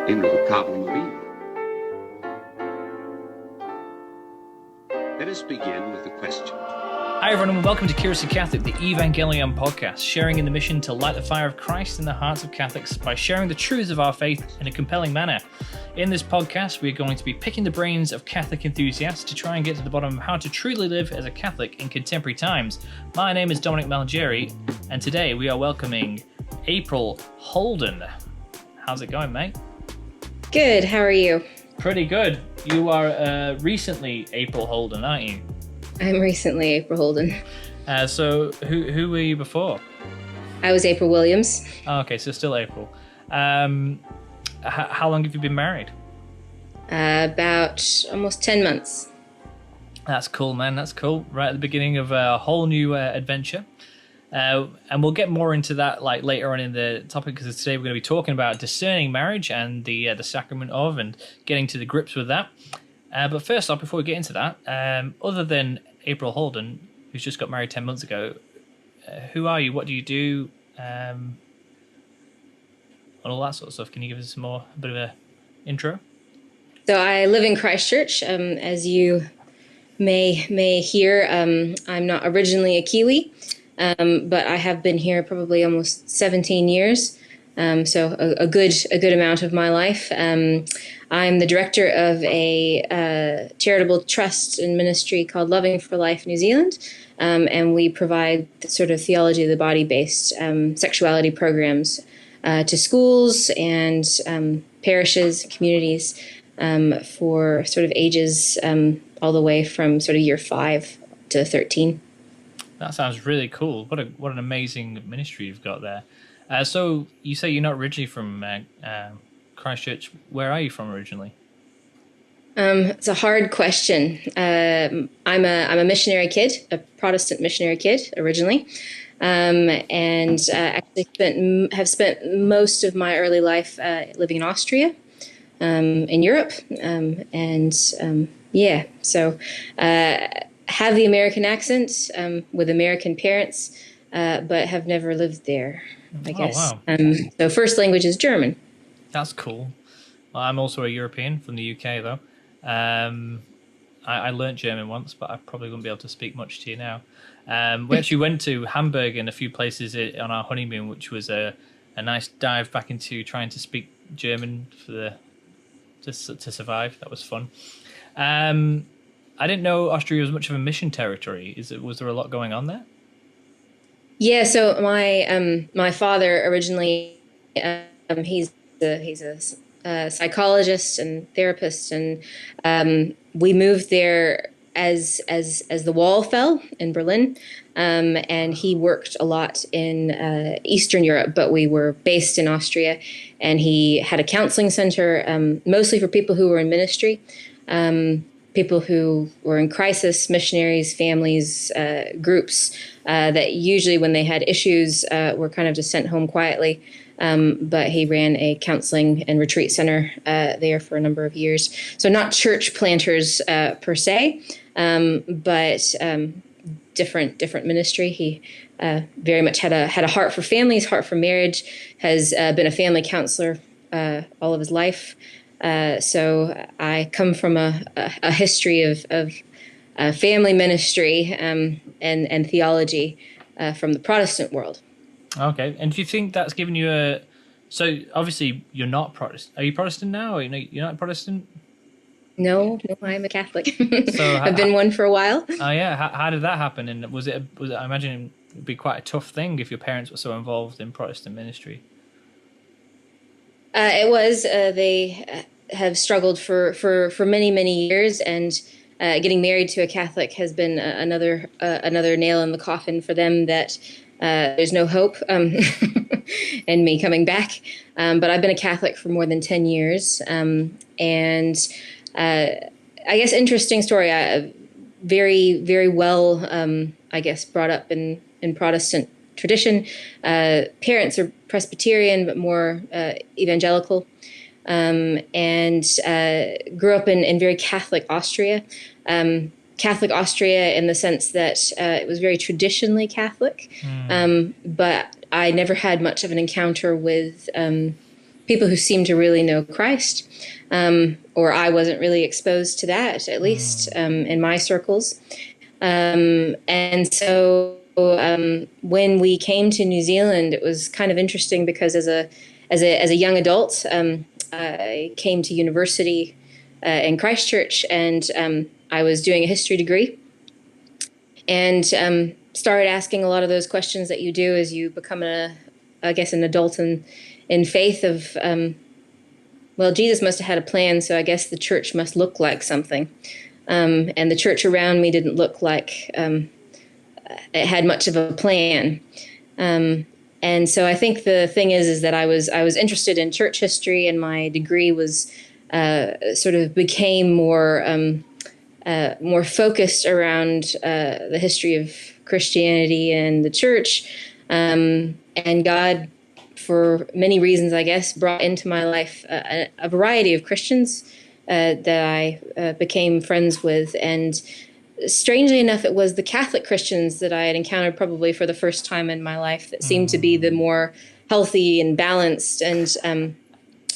into the problem of evil. Let us begin with a question. Hi everyone and welcome to Curiously Catholic, the Evangelion podcast, sharing in the mission to light the fire of Christ in the hearts of Catholics by sharing the truths of our faith in a compelling manner. In this podcast, we're going to be picking the brains of Catholic enthusiasts to try and get to the bottom of how to truly live as a Catholic in contemporary times. My name is Dominic Malgeri, and today we are welcoming April Holden. How's it going, mate? Good, how are you? Pretty good. You are recently April Holden, aren't you? I'm recently April Holden. So who were you before? I was April Williams. Oh, okay, so still April. How long have you been married? About almost 10 months. That's cool, man. That's cool. Right at the beginning of a whole new adventure. And we'll get more into that like later on in the topic, because today we're going to be talking about discerning marriage and the sacrament of, and getting to the grips with that. But first off, before we get into that, other than April Holden, who's just got married 10 months ago, who are you? What do you do? And all that sort of stuff. Can you give us a bit of a intro? So I live in Christchurch. As you may hear, I'm not originally a Kiwi, but I have been here probably almost 17 years. So a good amount of my life. I'm the director of a charitable trust and ministry called Loving for Life New Zealand, and we provide sort of theology of the body-based sexuality programs to schools and parishes, communities for sort of ages all the way from sort of year 5 to 13. That sounds really cool. What an amazing ministry you've got there. So you say you're not originally from Christchurch. Where are you from originally? It's a hard question. I'm a missionary kid, a Protestant missionary kid originally, and actually have spent most of my early life living in Austria, in Europe, So have the American accent with American parents, but have never lived there, I guess. Wow. So first language is German. That's cool. Well, I'm also a European from the UK, though. I learnt German once, but I probably wouldn't be able to speak much to you now. We actually went to Hamburg and a few places on our honeymoon, which was a nice dive back into trying to speak German to survive. That was fun. I didn't know Austria was much of a mission territory. Was there a lot going on there? Yeah, so my father originally, he's a psychologist and therapist, and we moved there as the wall fell in Berlin, and he worked a lot in Eastern Europe, but we were based in Austria, and he had a counseling center mostly for people who were in ministry. People who were in crisis, missionaries, families, groups that usually when they had issues were kind of just sent home quietly. But he ran a counseling and retreat center there for a number of years. So not church planters per se, but different ministry. He very much had a heart for families, heart for marriage, has been a family counselor all of his life. So I come from a history of family ministry and theology from the Protestant world. Okay, and do you think that's given you so obviously you're not Protestant. Are you Protestant now, or you're not Protestant? No, I'm a Catholic. So I've been one for a while. Oh yeah, how did that happen? And was it? I imagine it would be quite a tough thing if your parents were so involved in Protestant ministry. It was. They have struggled for many years, and getting married to a Catholic has been another nail in the coffin for them. That there's no hope in me coming back. But I've been a Catholic for more than 10 years, and I guess interesting story. Very well, I guess, brought up in Protestant tradition. Parents are Presbyterian, but more evangelical, and grew up in very Catholic Austria. Catholic Austria in the sense that it was very traditionally Catholic, but I never had much of an encounter with people who seemed to really know Christ, or I wasn't really exposed to that, at least in my circles. And so when we came to New Zealand, it was kind of interesting because as a young adult, I came to university in Christchurch, and I was doing a history degree, and started asking a lot of those questions that you do as you become an adult in faith of, well, Jesus must have had a plan, so I guess the church must look like something. And the church around me didn't look like it had much of a plan. And so I think the thing is that I was interested in church history, and my degree was sort of became more focused around the history of Christianity and the church. And God, for many reasons, I guess, brought into my life a variety of Christians that I became friends with. And strangely enough, it was the Catholic Christians that I had encountered probably for the first time in my life that seemed to be the more healthy and balanced and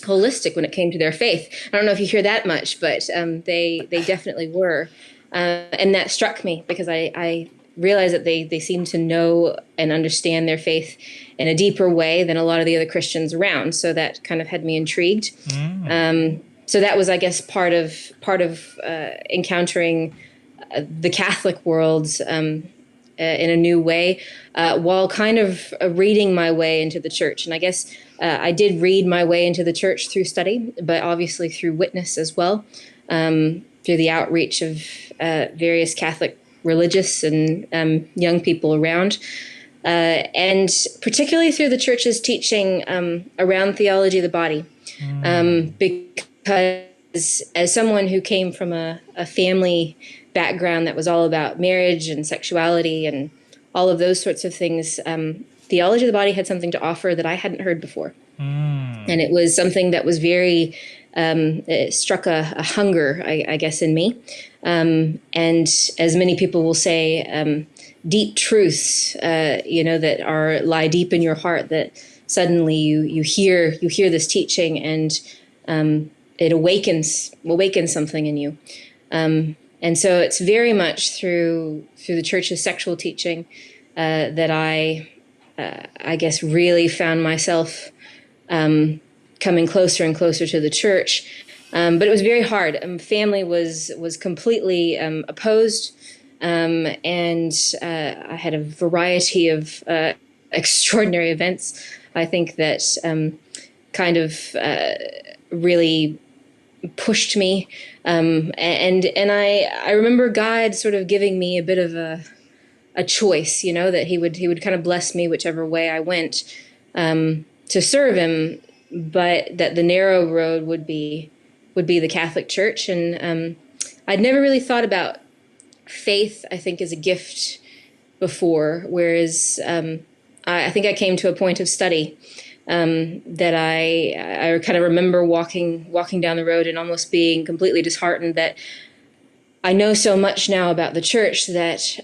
holistic when it came to their faith. I don't know if you hear that much, but they definitely were. And that struck me because I realized that they seemed to know and understand their faith in a deeper way than a lot of the other Christians around. So that kind of had me intrigued. So that was, I guess, part of encountering the Catholic world in a new way, while kind of reading my way into the church. And I guess I did read my way into the church through study, but obviously through witness as well, through the outreach of various Catholic religious and young people around, and particularly through the church's teaching around theology of the body. Because as someone who came from a family background that was all about marriage and sexuality and all of those sorts of things, theology of the body had something to offer that I hadn't heard before. And it was something that was very, it struck a hunger, I guess, in me. And as many people will say, deep truths, that lie deep in your heart, that suddenly you hear this teaching, and it awakens something in you. And so it's very much through the church's sexual teaching that I guess really found myself coming closer and closer to the church. But it was very hard. Family was completely opposed, and I had a variety of extraordinary events, I think, that kind of really pushed me. And I remember God sort of giving me a bit of a choice, that he would kind of bless me whichever way I went to serve him, but that the narrow road would be the Catholic Church. And I'd never really thought about faith, I think, as a gift before, whereas I think I came to a point of study that I kind of remember walking down the road and almost being completely disheartened that I know so much now about the church that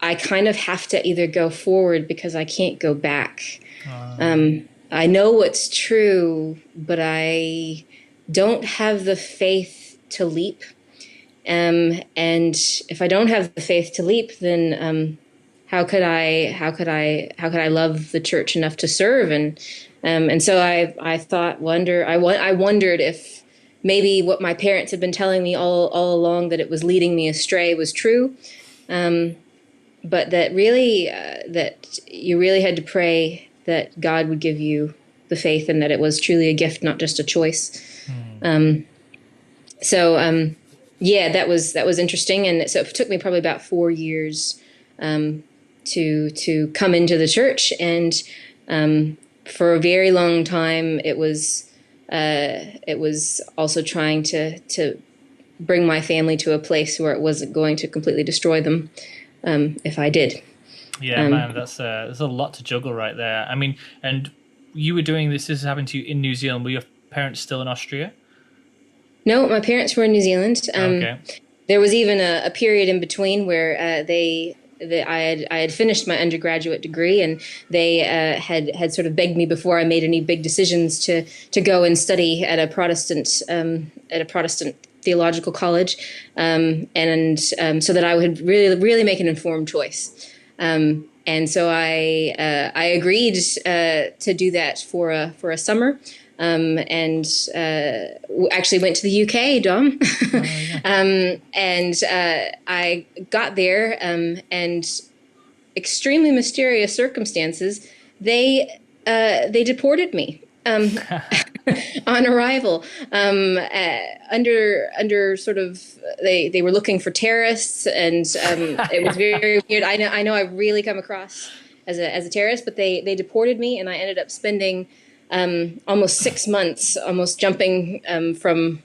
I kind of have to either go forward because I can't go back. I know what's true, but I don't have the faith to leap. And if I don't have the faith to leap, then how could I love the church enough to serve? And so I wondered if maybe what my parents had been telling me all along, that it was leading me astray, was true. But that really, that you really had to pray that God would give you the faith, and that it was truly a gift, not just a choice. Yeah, that was interesting. And so it took me probably about 4 years to come into the church. And for a very long time, it was also trying to bring my family to a place where it wasn't going to completely destroy them if I did. Yeah, man, there's a lot to juggle right there. I mean, and you were doing this happened to you in New Zealand. Were your parents still in Austria? No, my parents were in New Zealand. Okay. There was even a period in between where they I had finished my undergraduate degree, and they had sort of begged me before I made any big decisions to go and study at a Protestant theological college, and so that I would really make an informed choice. And so I agreed to do that for a summer. And actually went to the UK, Dom. Oh, yeah. And I got there, and extremely mysterious circumstances, they deported me on arrival. Under sort of they were looking for terrorists, and it was very weird. I know I've really come across as a terrorist, but they deported me, and I ended up spending almost 6 months, almost jumping from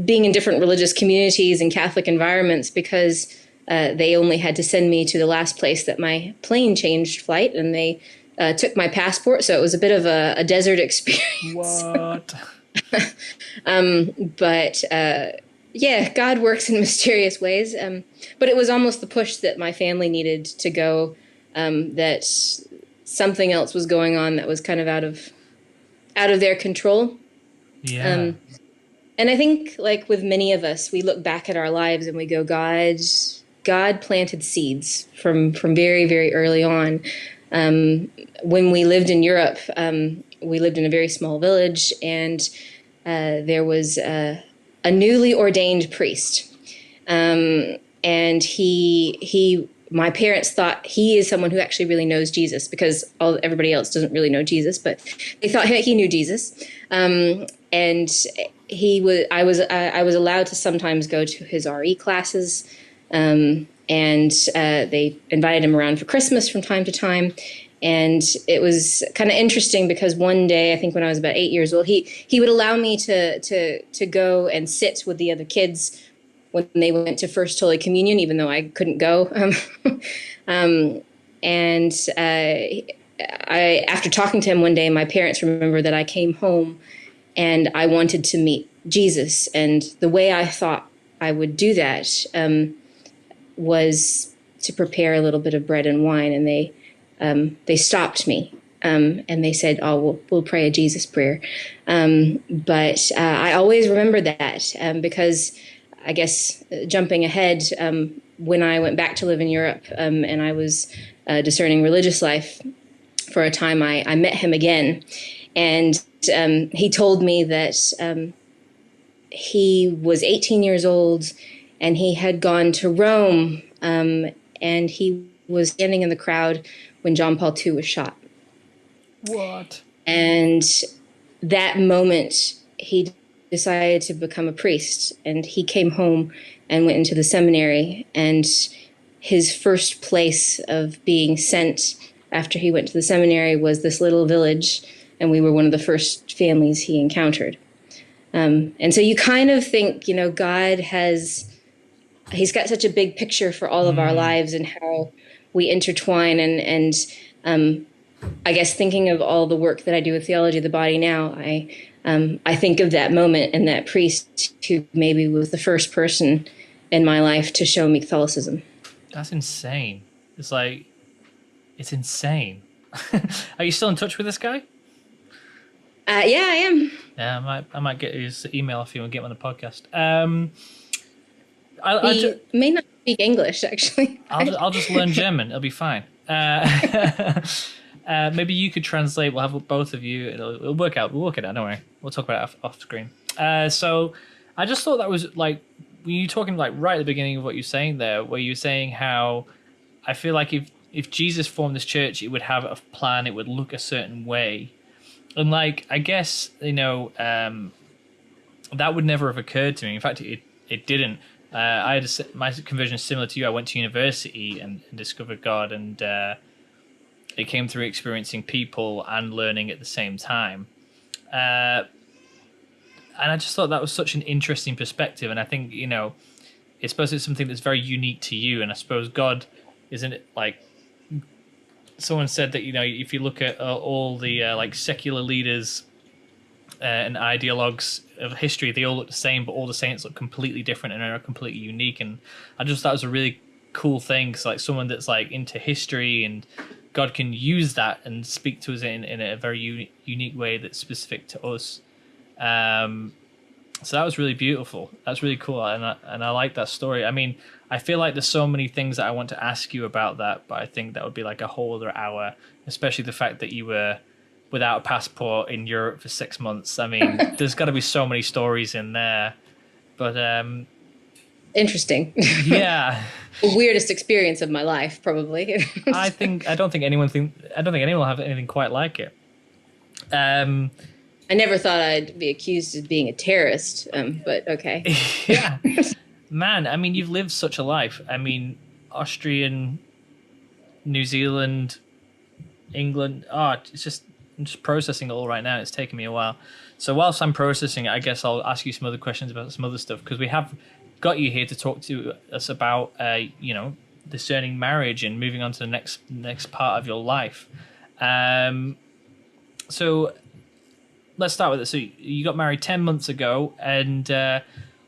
being in different religious communities and Catholic environments, because they only had to send me to the last place that my plane changed flight, and they took my passport. So it was a bit of a desert experience. What? But yeah, God works in mysterious ways. But it was almost the push that my family needed to go, that something else was going on that was kind of out of their control. Yeah. And I think, like with many of us, we look back at our lives and we go, God planted seeds from very, very early on. When we lived in Europe, we lived in a very small village, and there was a newly ordained priest. And he my parents thought he is someone who actually really knows Jesus, because everybody else doesn't really know Jesus, but they thought he knew Jesus. And I was allowed to sometimes go to his RE classes, and they invited him around for Christmas from time to time. And it was kind of interesting because one day, I think when I was about 8 years old, he would allow me to go and sit with the other kids when they went to First Holy Communion, even though I couldn't go. And after talking to him one day, my parents remember that I came home and I wanted to meet Jesus. And the way I thought I would do that was to prepare a little bit of bread and wine. And they stopped me. And they said, "Oh, we'll pray a Jesus prayer." But I always remember that because, I guess, jumping ahead, when I went back to live in Europe, and I was discerning religious life for a time, I met him again. And he told me that he was 18 years old and he had gone to Rome, and he was standing in the crowd when John Paul II was shot. What? And that moment, he decided to become a priest, and he came home and went into the seminary. And his first place of being sent after he went to the seminary was this little village, and we were one of the first families he encountered. And so you kind of think, God he's got such a big picture for all of our lives and how we intertwine. And I guess thinking of all the work that I do with theology of the body now, I think of that moment and that priest who maybe was the first person in my life to show me Catholicism. That's insane. It's insane. Are you still in touch with this guy? Yeah, I am. Yeah, I might get his email off you and get him on the podcast. He may not speak English, actually. I'll just learn German. It'll be fine. Maybe you could translate. We'll have both of you. It'll work out. We'll work it out. Don't worry. We'll talk about it off screen. So I just thought that was like, when you talking like right at the beginning of what you're saying there, where you're saying how I feel like if Jesus formed this church, it would have a plan. It would look a certain way. And like, I guess, that would never have occurred to me. In fact, it didn't. I had my conversion is similar to you. I went to university and discovered God, and it came through experiencing people and learning at the same time. And I just thought that was such an interesting perspective. And I think, I suppose it's something that's very unique to you. And I suppose God, isn't it like, someone said that, if you look at all the like secular leaders and ideologues of history, they all look the same, but all the saints look completely different and are completely unique. And I just thought it was a really cool thing. 'Cause like someone that's like into history, and God can use that and speak to us in a very unique way that's specific to us. So that was really beautiful. That's really cool, and I like that story. I mean, I feel like there's so many things that I want to ask you about that, but I think that would be like a whole other hour, especially the fact that you were without a passport in Europe for 6 months. I mean, there's got to be so many stories in there. But interesting. yeah, The weirdest experience of my life, probably. I don't think anyone will have anything quite like it. I never thought I'd be accused of being a terrorist, but okay. Yeah, man. I mean, you've lived such a life. I mean, Austrian, New Zealand, England. Oh, I'm just processing it all right now. It's taking me a while. So whilst I'm processing it, I guess I'll ask you some other questions about some other stuff, because we have got you here to talk to us about, discerning marriage and moving on to the next part of your life. So let's start with it. So you got married 10 months ago, and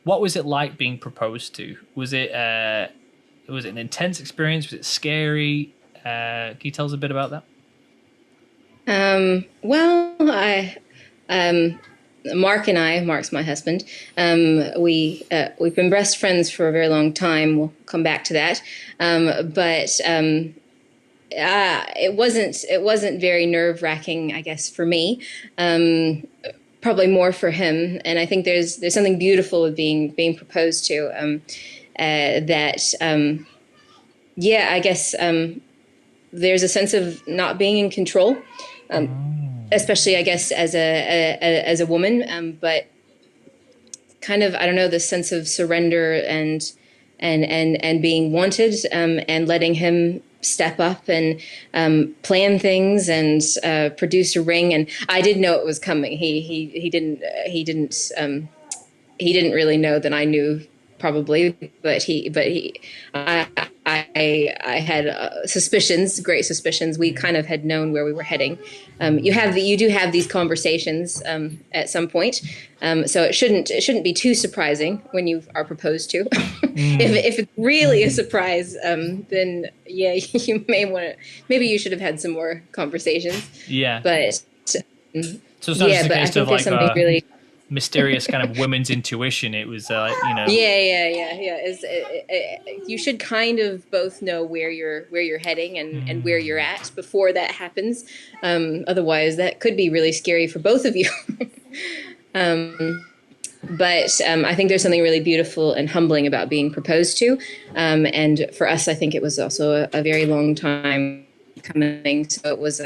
what was it like being proposed to? Was it an intense experience? Was it scary? Can you tell us a bit about that? Mark's my husband. We've been best friends for a very long time. We'll come back to that. It wasn't very nerve-wracking, I guess, for me. Probably more for him. And I think there's something beautiful with being proposed to. I guess there's a sense of not being in control. Especially, I guess, as a woman, but kind of, I don't know, the sense of surrender and being wanted, and letting him step up and plan things and produce a ring. And I didn't know it was coming. He didn't really know that I knew, probably, but I had suspicions, great suspicions. We kind of had known where we were heading. You do have these conversations at some point, so it shouldn't be too surprising when you are proposed to. If it's really a surprise, then yeah, you maybe you should have had some more conversations. Yeah, but so it's not just a case of like something really mysterious kind of women's intuition. It was Yeah. You should kind of both know where you're heading and where you're at before that happens. Otherwise, that could be really scary for both of you. But I think there's something really beautiful and humbling about being proposed to. And for us, I think it was also a very long time coming. So it was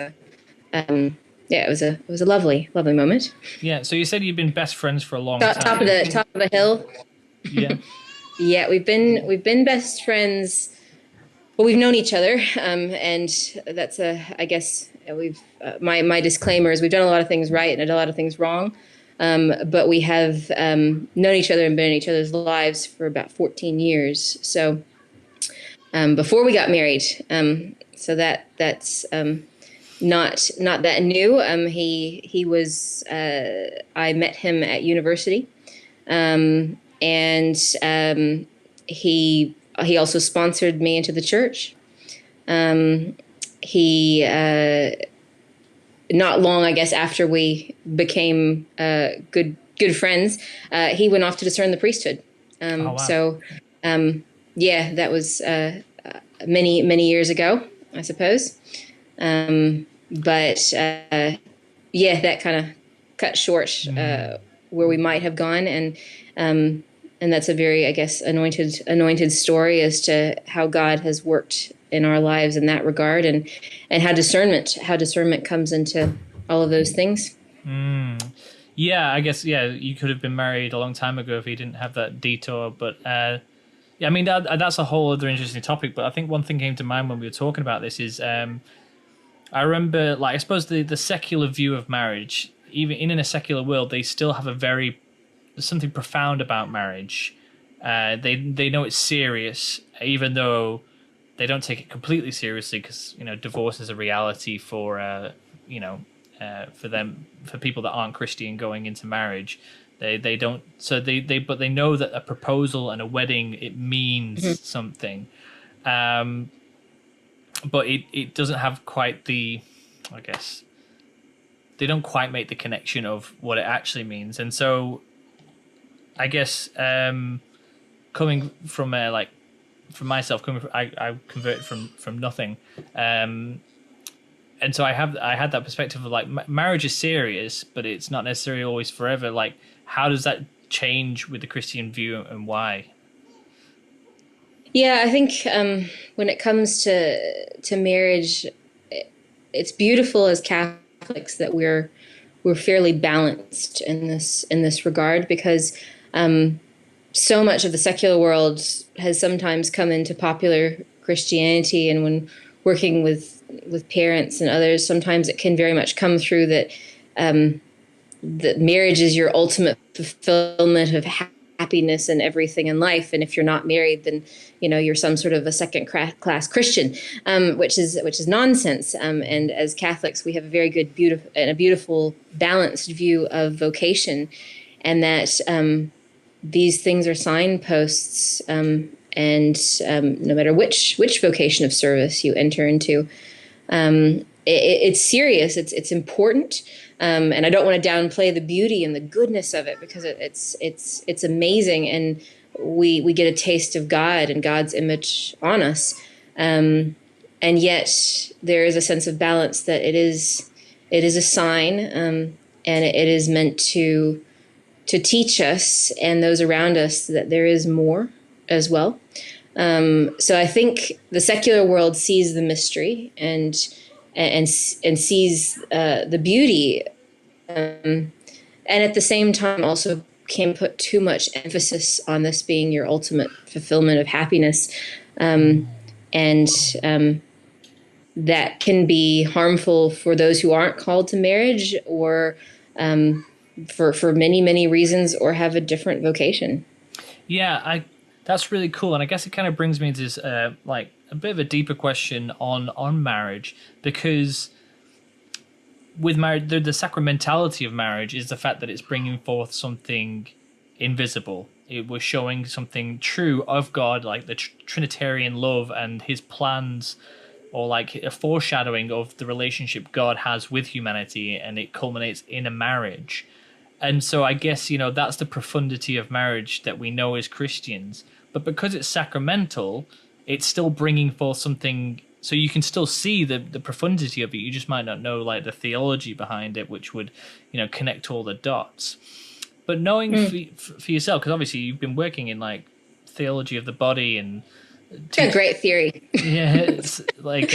it was a lovely moment. Yeah. So you said you've been best friends for a long time. Top of a hill. Yeah. Yeah, we've been best friends. Well, we've known each other, and that's I guess we've. My disclaimer is we've done a lot of things right and done a lot of things wrong, but we have known each other and been in each other's lives for about 14 years. So before we got married, so that's. Not that new. He was. I met him at university, and he also sponsored me into the church. He not long, I guess, after we became good friends, he went off to discern the priesthood. Wow. So, that was many years ago, I suppose. But that kind of cut short where we might have gone, and that's a very, I guess, anointed story as to how God has worked in our lives in that regard, and how discernment comes into all of those things. Yeah, I guess you could have been married a long time ago if you didn't have that detour, but I mean that's a whole other interesting topic. But I think one thing came to mind when we were talking about this is. I remember, I suppose the secular view of marriage, even in a secular world, they still have there's something profound about marriage. They know it's serious, even though they don't take it completely seriously, because divorce is a reality for for people that aren't Christian going into marriage. They don't, so but they know that a proposal and a wedding, it means something. But it doesn't have quite the, I guess, they don't quite make the connection of what it actually means. And so I guess coming from from myself, I converted from nothing. And so I had that perspective of like marriage is serious, but it's not necessarily always forever. Like, how does that change with the Christian view, and why? Yeah, I think when it comes to marriage, it's beautiful as Catholics that we're fairly balanced in this regard, because so much of the secular world has sometimes come into popular Christianity, and when working with parents and others, sometimes it can very much come through that that marriage is your ultimate fulfillment of happiness and everything in life. And if you're not married, then you're some sort of a second class Christian, which is nonsense. And as Catholics, we have a very good, beautiful, balanced view of vocation, and that these things are signposts. And no matter which vocation of service you enter into, it's serious. It's important. And I don't want to downplay the beauty and the goodness of it, because it's amazing, and we get a taste of God and God's image on us. And yet there is a sense of balance that it is a sign, and it is meant to teach us and those around us that there is more as well. So I think the secular world sees the mystery and sees the beauty, and at the same time also can't put too much emphasis on this being your ultimate fulfillment of happiness, and that can be harmful for those who aren't called to marriage, or for many reasons, or have a different vocation. Yeah, that's really cool, and I guess it kind of brings me to this like a bit of a deeper question on marriage, because with marriage, the sacramentality of marriage is the fact that it's bringing forth something invisible. It was showing something true of God, like the Trinitarian love and his plans, or like a foreshadowing of the relationship God has with humanity, and it culminates in a marriage. And so I guess, that's the profundity of marriage that we know as Christians. But because it's sacramental, it's still bringing forth something, so you can still see the profundity of it. You just might not know like the theology behind it, which would, connect all the dots. But knowing for yourself, because obviously you've been working in like theology of the body and a great theory. Yeah, it's like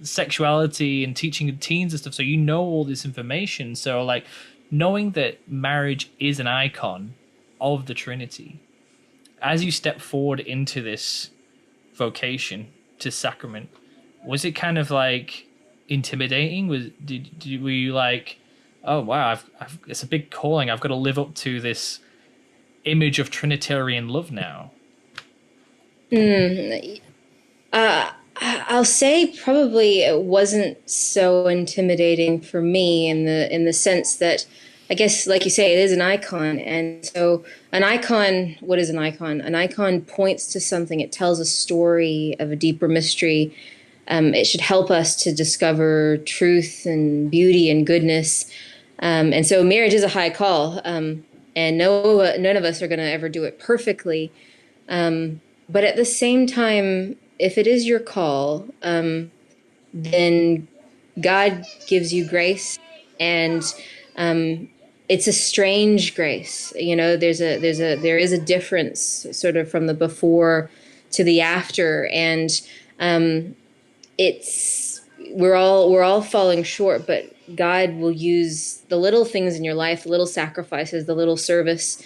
sexuality and teaching teens and stuff. So you know all this information. So like knowing that marriage is an icon of the Trinity, as you step forward into this vocation to sacrament, was it kind of like intimidating? Were you like, oh wow, it's a big calling. I've got to live up to this image of Trinitarian love now? I'll say probably it wasn't so intimidating for me in the sense that, I guess, like you say, it is an icon. And so an icon, what is an icon? An icon points to something. It tells a story of a deeper mystery. It should help us to discover truth and beauty and goodness. And so marriage is a high call. And none of us are going to ever do it perfectly. But at the same time, if it is your call, then God gives you grace, and it's a strange grace. There is a difference sort of from the before to the after, and we're all falling short, but God will use the little things in your life, the little sacrifices, the little service.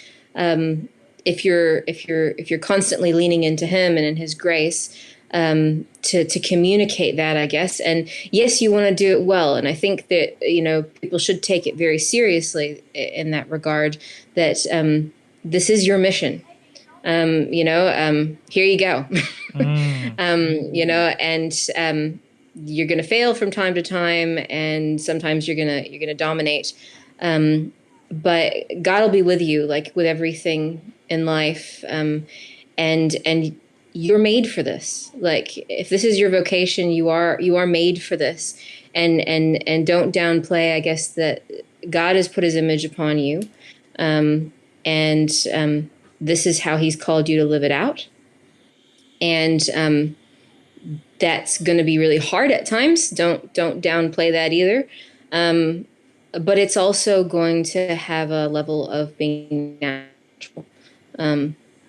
If you're constantly leaning into Him and in His grace, to communicate that, I guess. And yes, you want to do it well. And I think that, people should take it very seriously in that regard, that this is your mission. Here you go. And you're going to fail from time to time, and sometimes you're going to dominate. But God will be with you, like with everything in life. And you're made for this. Like, if this is your vocation, you are made for this. And don't downplay, I guess, that God has put his image upon you. And this is how he's called you to live it out. And that's going to be really hard at times. Don't downplay that either. But it's also going to have a level of being natural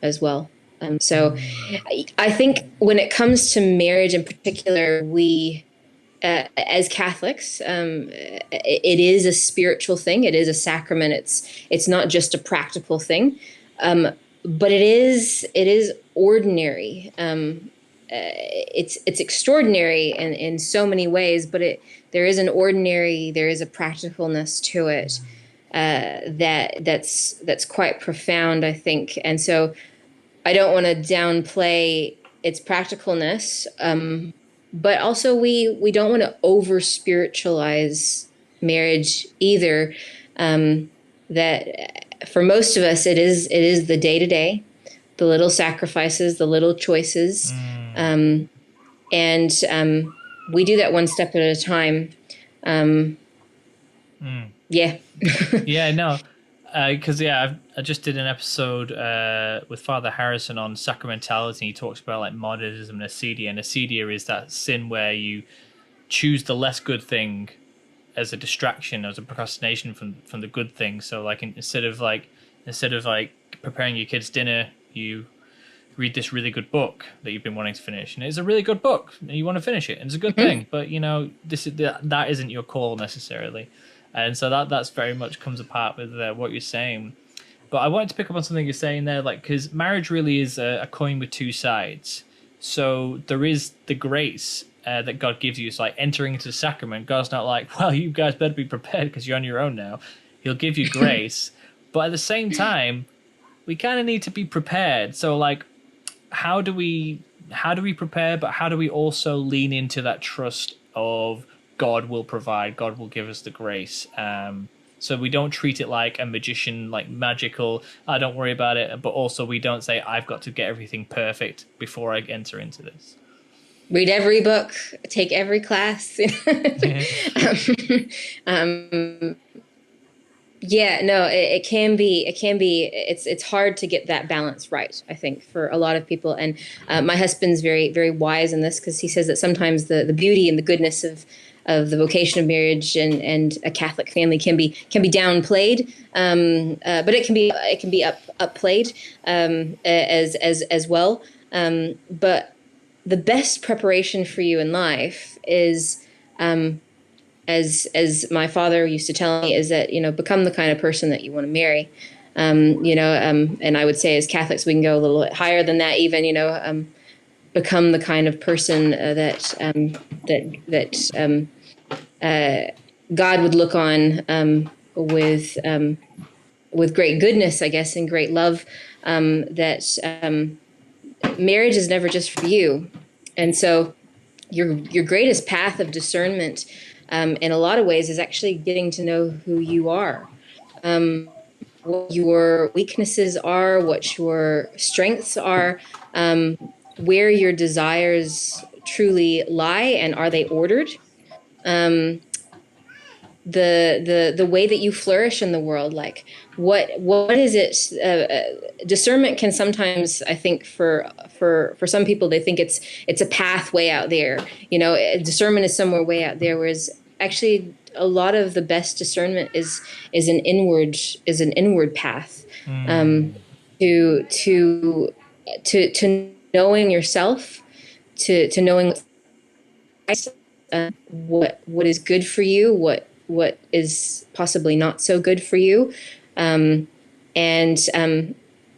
as well. So I think when it comes to marriage in particular, we, as Catholics, it is a spiritual thing. It is a sacrament. It's not just a practical thing, but it is ordinary. It's extraordinary in so many ways, but there is an ordinary, there is a practicalness to it that's quite profound, I think. And so I don't want to downplay its practicalness, but also we don't want to over spiritualize marriage either. That for most of us, it is the day to day, the little sacrifices, the little choices, and we do that one step at a time. Yeah. Yeah, no. Because I just did an episode with Father Harrison on sacramentality. And he talks about like modernism and acedia. And acedia is that sin where you choose the less good thing as a distraction, as a procrastination from the good thing. So like instead of preparing your kids dinner, you read this really good book that you've been wanting to finish, and it's a really good book, and you want to finish it, and it's a good thing. But that isn't your call necessarily. And so that's very much comes apart with what you're saying. But I wanted to pick up on something you're saying there, like, because marriage really is a coin with two sides. So there is the grace that God gives you. It's like entering into the sacrament. God's not like, well, you guys better be prepared because you're on your own now. He'll give you grace. But at the same time, we kind of need to be prepared. So, like, how do we prepare, but how do we also lean into that trust of God will provide, God will give us the grace. So we don't treat it like a magician, like magical, don't worry about it. But also we don't say, I've got to get everything perfect before I enter into this. Read every book, take every class. Yeah, no, it can be, it's hard to get that balance right, I think, for a lot of people. And my husband's very, very wise in this, because he says that sometimes the beauty and the goodness of the vocation of marriage and a Catholic family can be downplayed, but it can be upplayed as well. But the best preparation for you in life is, as my father used to tell me, is that, become the kind of person that you want to marry. And I would say as Catholics, we can go a little bit higher than that even, become the kind of person that God would look on with great goodness, I guess, and great love. That marriage is never just for you, and so your greatest path of discernment, in a lot of ways, is actually getting to know who you are, what your weaknesses are, what your strengths are. Where your desires truly lie, and are they ordered? The way that you flourish in the world, like what is it? Discernment can sometimes, I think, for some people, they think it's a pathway out there. Discernment is somewhere way out there, whereas actually a lot of the best discernment is an inward path, to knowing yourself, to knowing what is good for you, what is possibly not so good for you, and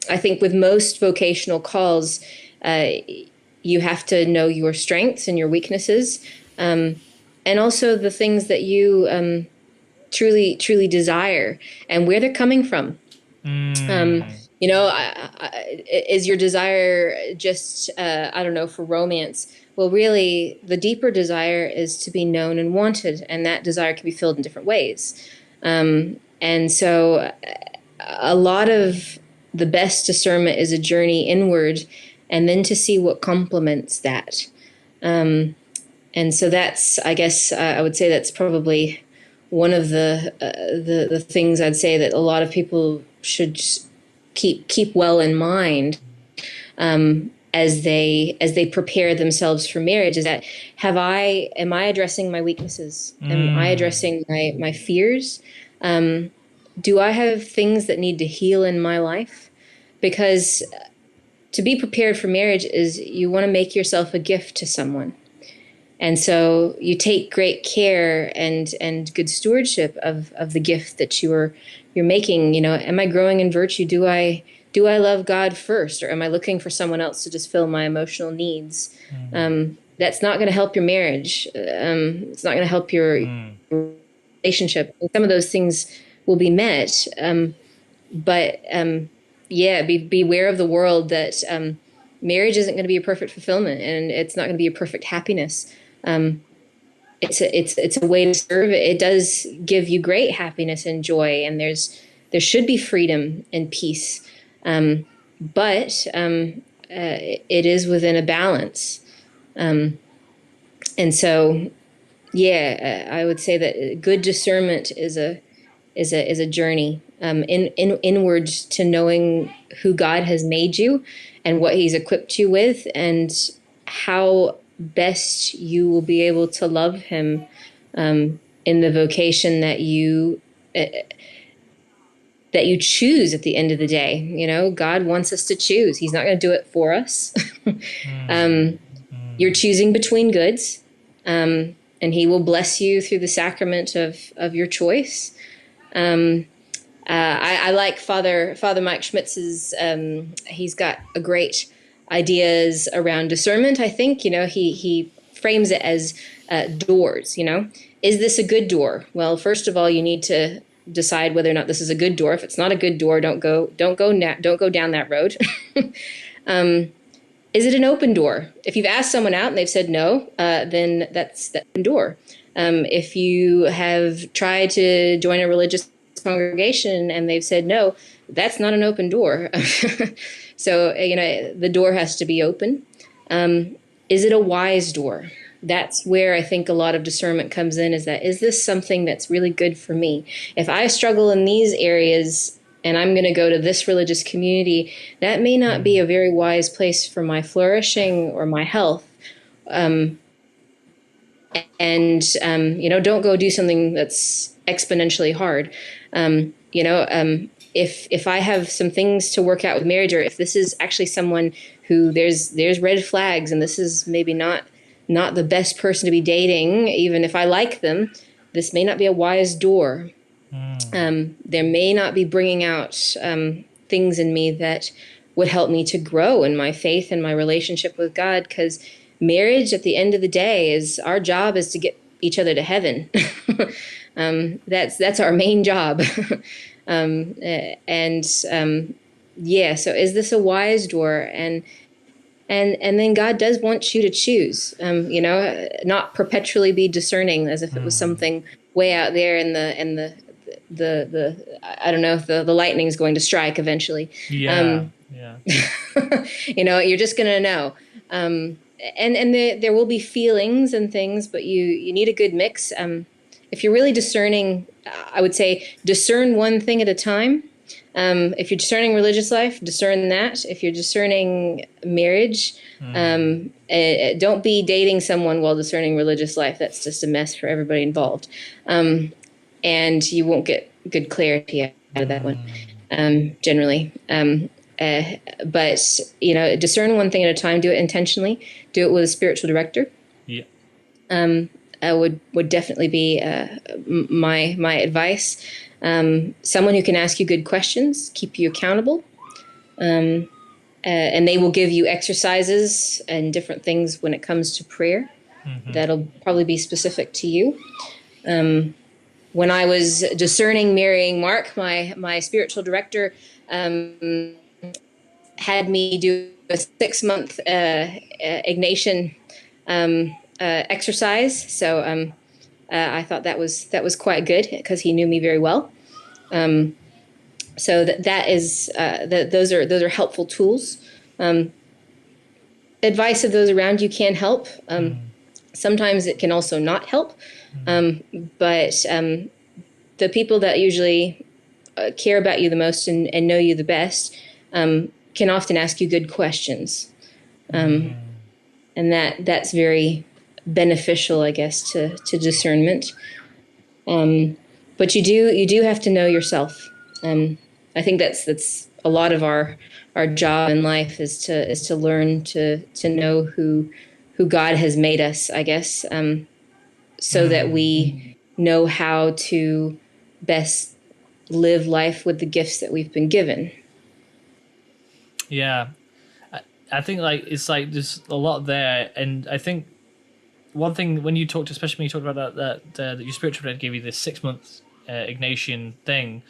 I think with most vocational calls, you have to know your strengths and your weaknesses, and also the things that you truly desire and where they're coming from. Is your desire just, I don't know, for romance? Well, really, the deeper desire is to be known and wanted, and that desire can be filled in different ways. And so a lot of the best discernment is a journey inward, and then to see what complements that. And so that's, I guess, I would say that's probably one of the things I'd say that a lot of people should keep well in mind, as they prepare themselves for marriage, is that am I addressing my weaknesses? Am I addressing my fears? Do I have things that need to heal in my life? Because to be prepared for marriage is you want to make yourself a gift to someone. And so you take great care and good stewardship of the gift that you're making. You know, am I growing in virtue? Do I love God first, or am I looking for someone else to just fill my emotional needs? That's not going to help your marriage. It's not going to help your relationship. Some of those things will be met, but beware of the world that marriage isn't going to be a perfect fulfillment, and it's not going to be a perfect happiness. It's a way to serve. It does give you great happiness and joy, and there should be freedom and peace, but it is within a balance, and so I would say that good discernment is a journey inwards to knowing who God has made you and what He's equipped you with, and how best you will be able to love Him in the vocation that you choose at the end of the day. You know, God wants us to choose. He's not going to do it for us. You're choosing between goods, and He will bless you through the sacrament of your choice. I like Father Mike Schmitz's. He's got a great ideas around discernment. I think, you know, he frames it as doors. You know, is this a good door? Well, first of all, you need to decide whether or not this is a good door. If it's not a good door, don't go down that road. Is it an open door? If you've asked someone out and they've said no, then that's the open door. If you have tried to join a religious congregation and they've said no, that's not an open door. So, you know, the door has to be open. Is it a wise door? That's where I think a lot of discernment comes in, is this something that's really good for me? If I struggle in these areas and I'm going to go to this religious community, that may not be a very wise place for my flourishing or my health. You know, don't go do something that's exponentially hard. You know, if I have some things to work out with marriage, or if this is actually someone who there's red flags, and this is maybe not the best person to be dating, even if I like them, this may not be a wise door. There may not be bringing out things in me that would help me to grow in my faith and my relationship with God, because marriage, at the end of the day, is our job is to get each other to heaven. That's our main job. So is this a wise door? And then God does want you to choose, you know, not perpetually be discerning as if it was something way out there in the I don't know if the lightning's going to strike eventually. You know, you're just going to know. And there will be feelings and things, but you need a good mix. If you're really discerning, I would say discern one thing at a time. If you're discerning religious life, discern that. If you're discerning marriage, don't be dating someone while discerning religious life. That's just a mess for everybody involved. And you won't get good clarity out of that one, generally. But, you know, discern one thing at a time. Do it intentionally. Do it with a spiritual director. Yeah. Would definitely be my advice. Someone who can ask you good questions, keep you accountable, and they will give you exercises and different things when it comes to prayer. That'll probably be specific to you. When I was discerning marrying Mark, my spiritual director had me do a 6-month Ignatian exercise. So I thought that was quite good, because he knew me very well. So that is those are helpful tools. advice of those around you can help. Sometimes it can also not help. But the people that usually care about you the most and know you the best can often ask you good questions. And that's very beneficial, I guess, to discernment. But you do have to know yourself. I think that's a lot of our job in life is to learn to know who God has made us, I guess, so that we know how to best live life with the gifts that we've been given. Yeah, I think like it's like there's a lot there, and I think one thing when you talked, especially when you talked about that your spiritual dad gave you this 6 months Ignatian thing,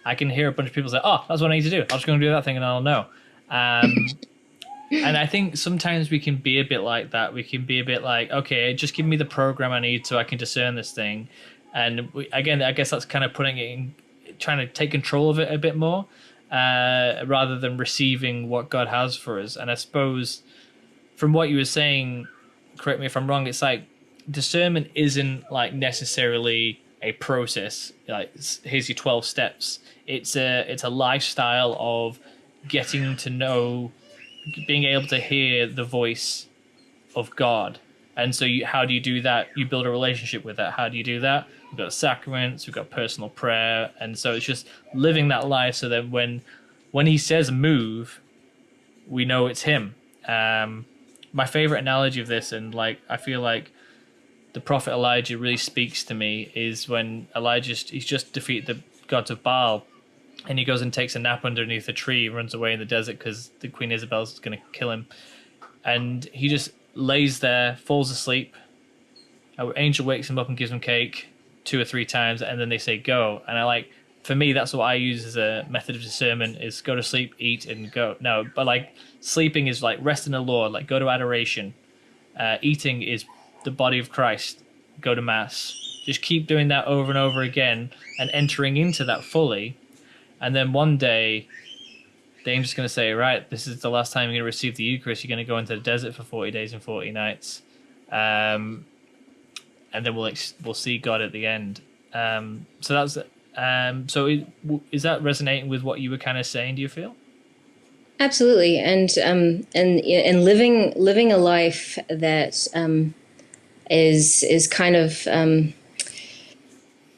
I can hear a bunch of people say, "Oh, that's what I need to do. I'm just going to do that thing, and I'll know." And I think sometimes we can be a bit like that. We can be a bit like, "Okay, just give me the program I need so I can discern this thing." And again, I guess that's kind of putting it in, trying to take control of it a bit more, rather than receiving what God has for us. And I suppose from what you were saying, correct me if I'm wrong, it's like discernment isn't like necessarily a process. Like, here's your 12 steps. It's a lifestyle of getting to know, being able to hear the voice of God. And so how do you do that? You build a relationship with that. How do you do that? We've got sacraments, we've got personal prayer. And so it's just living that life so that when he says move, we know it's him. My favorite analogy of this, and like I feel like the prophet Elijah really speaks to me, is when he's just defeated the gods of Baal, and he goes and takes a nap underneath a tree, runs away in the desert because the Queen Isabel's going to kill him. And he just lays there, falls asleep. An angel wakes him up and gives him cake 2 or 3 times, and then they say go. And for me, that's what I use as a method of discernment, is go to sleep, eat, and go. No, but like sleeping is like rest in the Lord, like go to adoration. Eating is the body of Christ, go to mass. Just keep doing that over and over again and entering into that fully. And then one day, the angel's going to say, right, this is the last time you're going to receive the Eucharist. You're going to go into the desert for 40 days and 40 nights. And then we'll see God at the end. So that's is that resonating with what you were kind of saying, do you feel? Absolutely. And living a life that is kind of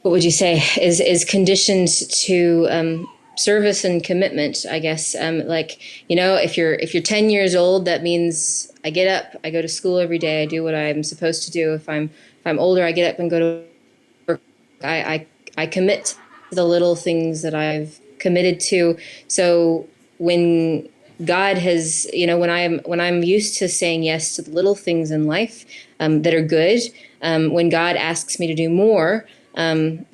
what would you say is conditioned to service and commitment, I guess. If you're 10 years old, that means I get up, I go to school every day, I do what I'm supposed to do. If I'm older, I get up and go to work. I commit to the little things that I've committed to. So when God has, when I'm used to saying yes to the little things in life that are good, when God asks me to do more, I'm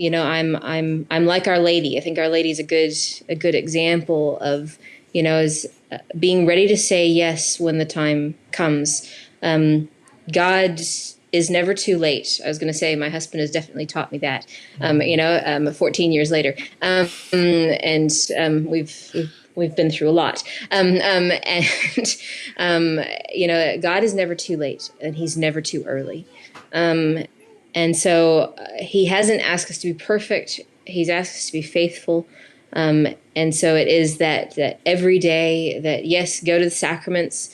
like Our Lady. I think Our Lady is a good example of, is being ready to say yes when the time comes. God is never too late. I was going to say my husband has definitely taught me that. 14 years later, and we've been through a lot. God is never too late, and He's never too early. And so He hasn't asked us to be perfect. He's asked us to be faithful. And so it is that every day that, yes, go to the sacraments,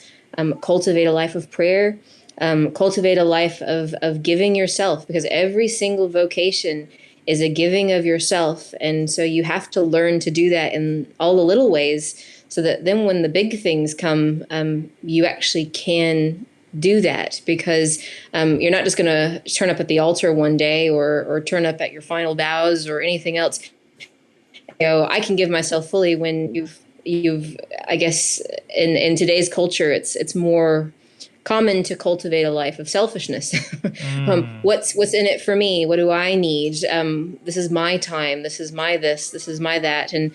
cultivate a life of prayer, cultivate a life of giving yourself, because every single vocation is a giving of yourself. And so you have to learn to do that in all the little ways, so that then when the big things come, you actually can do that, because you're not just going to turn up at the altar one day or turn up at your final vows or anything else. I can give myself fully when you've I guess in today's culture, it's more common to cultivate a life of selfishness. What's in it for me? What do I need? This is my time. This is my this is my that. And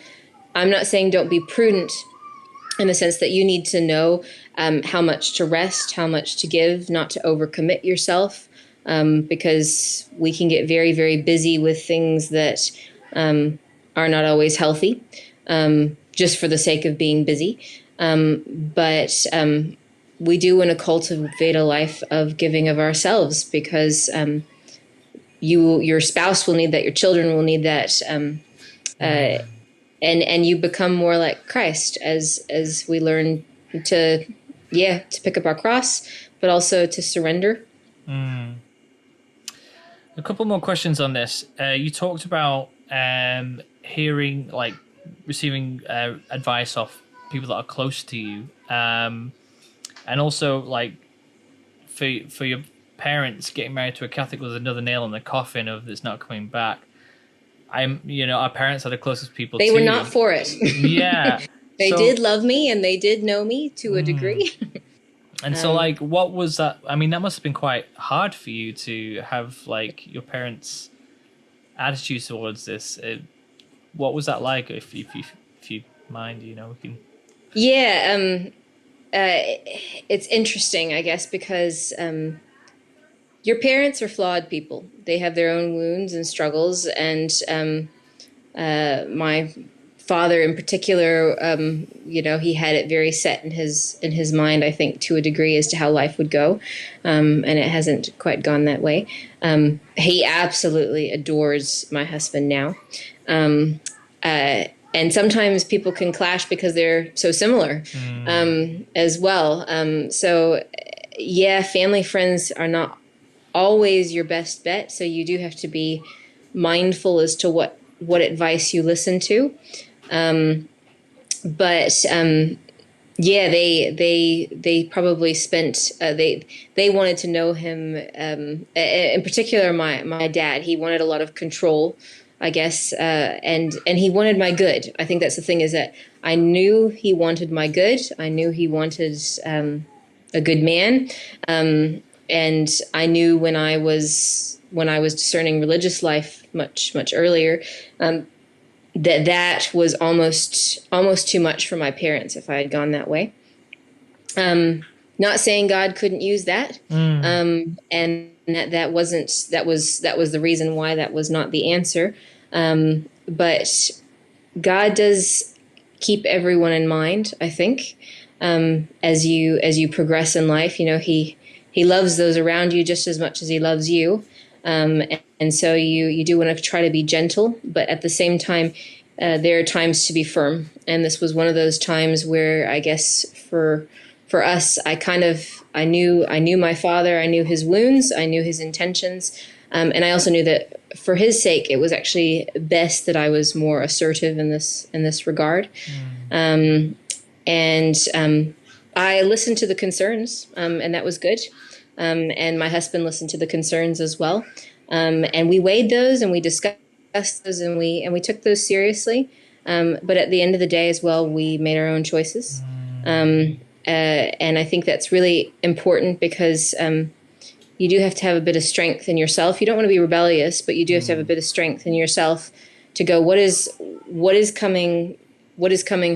I'm not saying don't be prudent in the sense that you need to know how much to rest, how much to give, not to overcommit yourself, because we can get very, very busy with things that are not always healthy, just for the sake of being busy. But we do want to cultivate a life of giving of ourselves, because your spouse will need that, your children will need that, and you become more like Christ as we learn to to pick up our cross, but also to surrender. A couple more questions on this. You talked about hearing, like, receiving advice off people that are close to you, and also, like, for your parents, getting married to a Catholic was another nail in the coffin of it's not coming back. Our parents are the closest people. They were not for it. Yeah, they did love me and they did know me to a degree. And so, like, what was that? I mean, that must have been quite hard for you to have, like, your parents' attitude towards this. What was that like? If you mind, we can. Yeah, it's interesting, I guess, because your parents are flawed people. They have their own wounds and struggles, and my father in particular, he had it very set in his mind, I think, to a degree, as to how life would go, and it hasn't quite gone that way. He absolutely adores my husband now, and sometimes people can clash because they're so similar, as well. So, family, friends are not always your best bet, so you do have to be mindful as to what advice you listen to. They probably spent, they wanted to know him, in particular my dad. He wanted a lot of control, I guess, and he wanted my good. I think that's the thing, is that I knew he wanted my good. I knew he wanted a good man, and I knew when I was discerning religious life much earlier, that was almost too much for my parents if I had gone that way. Not saying God couldn't use that, and that was the reason why that was not the answer. But God does keep everyone in mind, I think, as you progress in life. He loves those around you just as much as he loves you. And so you do want to try to be gentle, but at the same time, there are times to be firm. And this was one of those times where, I guess, for us, I knew my father, I knew his wounds, I knew his intentions, and I also knew that for his sake, it was actually best that I was more assertive in this regard. I listened to the concerns, and that was good. And my husband listened to the concerns as well. And we weighed those and we discussed those and we took those seriously. But at the end of the day as well, we made our own choices. And I think that's really important, because you do have to have a bit of strength in yourself. You don't want to be rebellious, but you do have to have a bit of strength in yourself to go, what is coming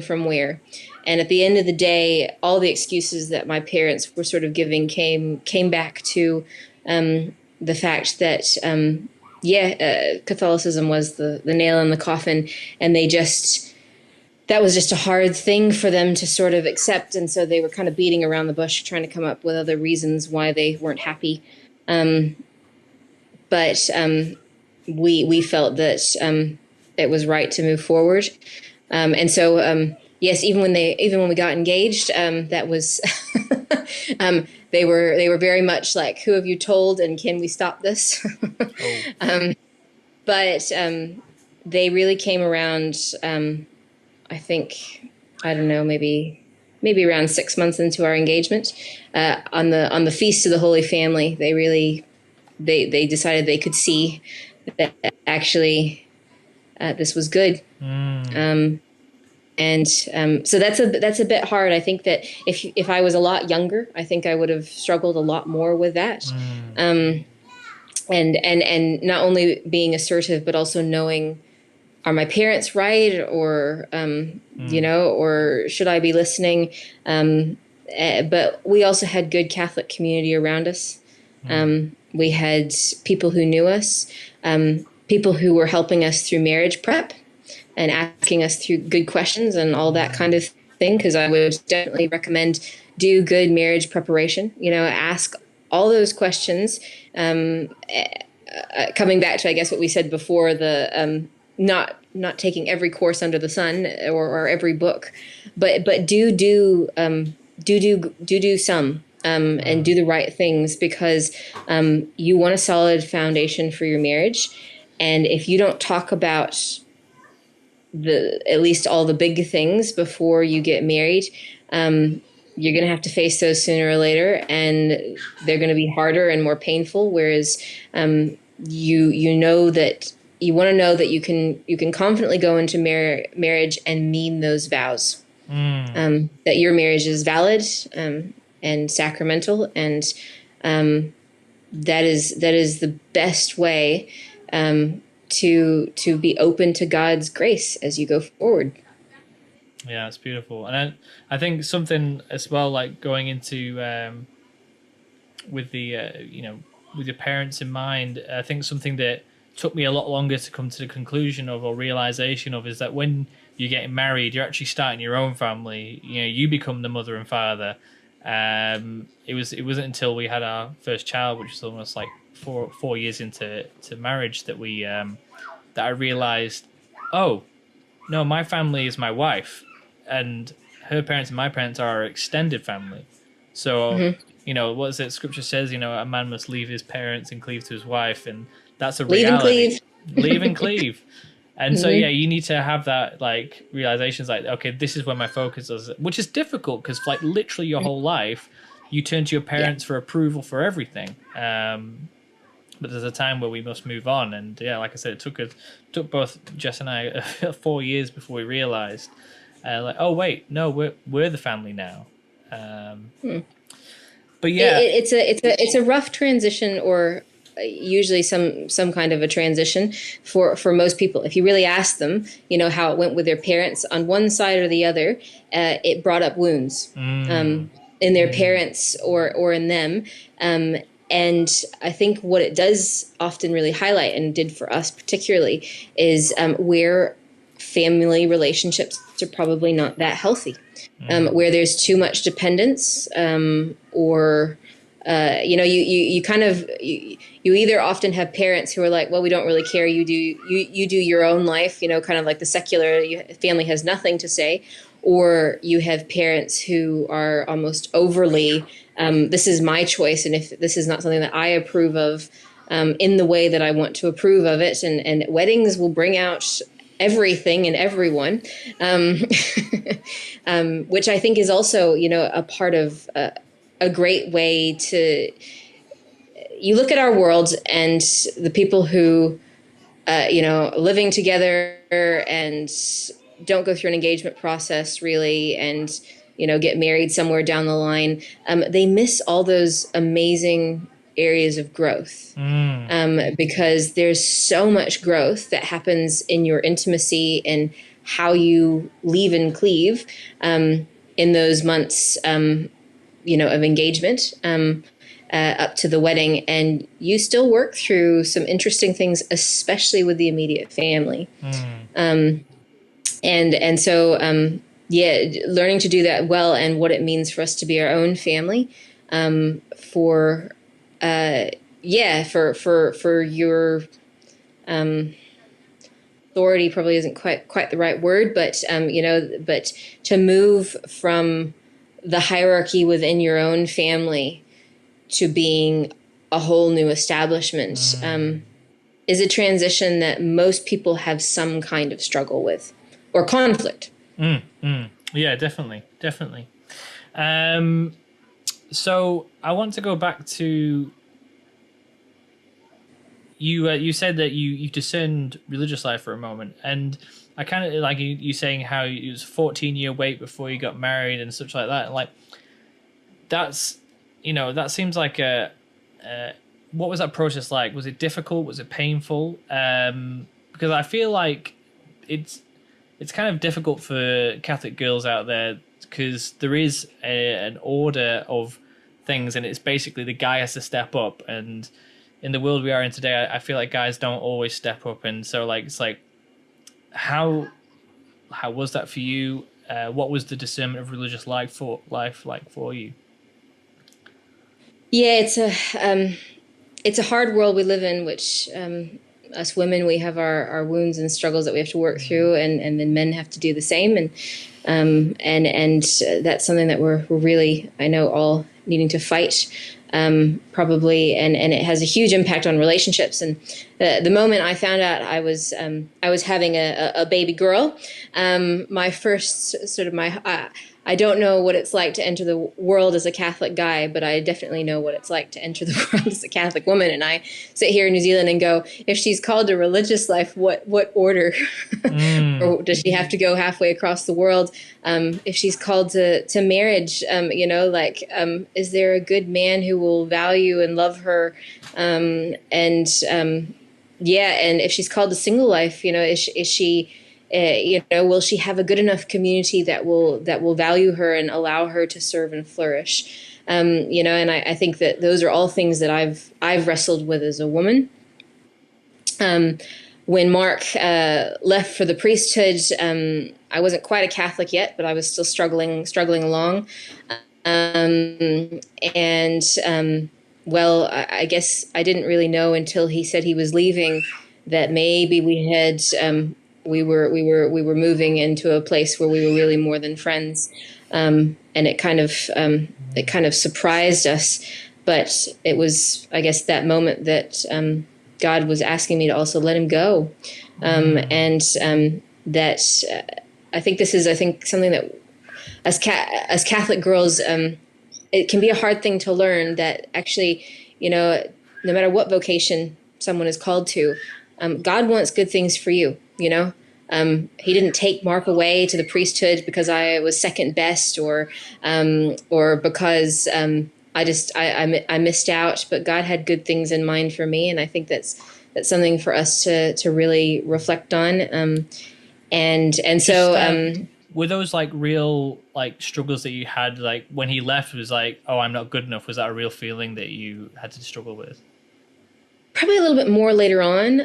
from where? And at the end of the day, all the excuses that my parents were sort of giving came back to the fact that, Catholicism was the nail in the coffin, and that was just a hard thing for them to sort of accept. And so they were kind of beating around the bush, trying to come up with other reasons why they weren't happy. But we felt that it was right to move forward. And so, yes, even when we got engaged, that was they were very much like, who have you told, and can we stop this? But they really came around. I think, I don't know, maybe around 6 months into our engagement, on the Feast of the Holy Family. They really they decided they could see that actually this was good. So that's a bit hard. I think that if I was a lot younger, I think I would have struggled a lot more with that. And not only being assertive, but also knowing, are my parents right, or or should I be listening? But we also had good Catholic community around us. We had people who knew us, people who were helping us through marriage prep and asking us through good questions and all that kind of thing, because I would definitely recommend do good marriage preparation. Ask all those questions. Coming back to, I guess, what we said before, the not taking every course under the sun, or every book, but do some, and do the right things, because you want a solid foundation for your marriage. And if you don't talk about at least all the big things before you get married, you're going to have to face those sooner or later, and they're going to be harder and more painful. Whereas you know that you want to know that you can confidently go into marriage and mean those vows, that your marriage is valid, and sacramental, and that is the best way to be open to God's grace as you go forward. Yeah, it's beautiful. And I think something as well, like going into with the with your parents in mind, I think something that took me a lot longer to come to the conclusion of, or realization of, is that when you're getting married, you're actually starting your own family. You become the mother and father. It wasn't until we had our first child, which was almost like four years into marriage, that that I realized, oh no, my family is my wife, and her parents and my parents are our extended family. So what is it? Scripture says, a man must leave his parents and cleave to his wife, and that's a reality. Leave and cleave. And so, you need to have that, like, realizations, like, okay, this is where my focus is, which is difficult, because, like, literally your whole life, you turn to your parents for approval for everything. But there's a time where we must move on. And, like I said, it took both Jess and I 4 years before we realized, like, oh, wait, no, we're the family now. But yeah. It's a rough transition, or usually some kind of a transition for most people. If you really ask them, how it went with their parents on one side or the other, it brought up wounds in their parents or in them. And I think what it does often really highlight, and did for us particularly, is where family relationships are probably not that healthy, where there's too much dependence, or you kind of you either often have parents who are like, well, we don't really care, you do your own life, kind of like the secular family has nothing to say, or you have parents who are almost overly, this is my choice, and if this is not something that I approve of, in the way that I want to approve of it, and weddings will bring out everything and everyone, which I think is also, a part of a great way to, you look at our world and the people who, living together and don't go through an engagement process really, and, get married somewhere down the line, they miss all those amazing areas of growth, because there's so much growth that happens in your intimacy and how you leave and cleave in those months, of engagement, up to the wedding. And you still work through some interesting things, especially with the immediate family. And so, learning to do that well, and what it means for us to be our own family, for your authority probably isn't quite the right word, but but to move from the hierarchy within your own family to being a whole new establishment, is a transition that most people have some kind of struggle with, or conflict. Yeah, definitely. So I want to go back to you. You said that you discerned religious life for a moment, and I kind of like you saying how it was a 14-year wait before you got married and such like that. Like, that's, that seems like what was that process like? Was it difficult? Was it painful? Because I feel like it's kind of difficult for Catholic girls out there, because there is an order of things, and it's basically the guy has to step up. And in the world we are in today, I feel like guys don't always step up. And so, like, it's like, how was that for you? what was the discernment of religious life like for you? Yeah, it's a hard world we live in, which us women, we have our wounds and struggles that we have to work through, and then men have to do the same, and that's something that we're really, I know, all needing to fight, probably, and it has a huge impact on relationships. And the moment I found out I was having a baby girl, my first sort of I don't know what it's like to enter the world as a Catholic guy, but I definitely know what it's like to enter the world as a Catholic woman. And I sit here in New Zealand and go, if she's called to religious life, what order? Or does she have to go halfway across the world? If she's called to marriage, is there a good man who will value and love her? And if she's called to single life, is she will she have a good enough community that will value her and allow her to serve and flourish? And I think that those are all things that I've wrestled with as a woman. When Mark left for the priesthood, I wasn't quite a Catholic yet, but I was still struggling along. I guess I didn't really know until he said he was leaving that maybe we were moving into a place where we were really more than friends, and it kind of surprised us. But it was, I guess, that moment that God was asking me to also let him go, that I think this is something that as Catholic girls, it can be a hard thing to learn, that actually, no matter what vocation someone is called to, God wants good things for you. He didn't take Mark away to the priesthood because I was second best, or because I missed out. But God had good things in mind for me, and I think that's something for us to really reflect on. Were those like real like struggles that you had, like when he left, was like, oh, I'm not good enough? Was that a real feeling that you had to struggle with? Probably a little bit more later on,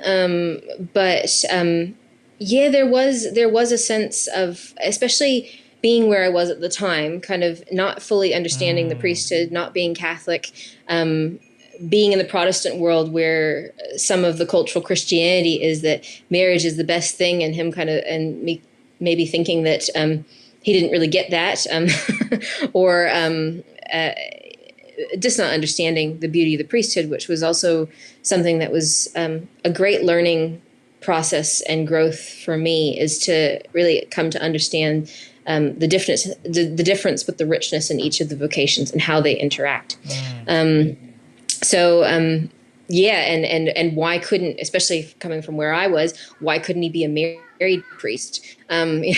there was a sense of, especially being where I was at the time, kind of not fully understanding the priesthood, not being Catholic, being in the Protestant world where some of the cultural Christianity is that marriage is the best thing, and him me maybe thinking that he didn't really get that, or just not understanding the beauty of the priesthood, which was also something that was a great learning process and growth for me, is to really come to understand the difference but the richness in each of the vocations and how they interact. And why couldn't, especially coming from where I was, why couldn't he be a married priest? Why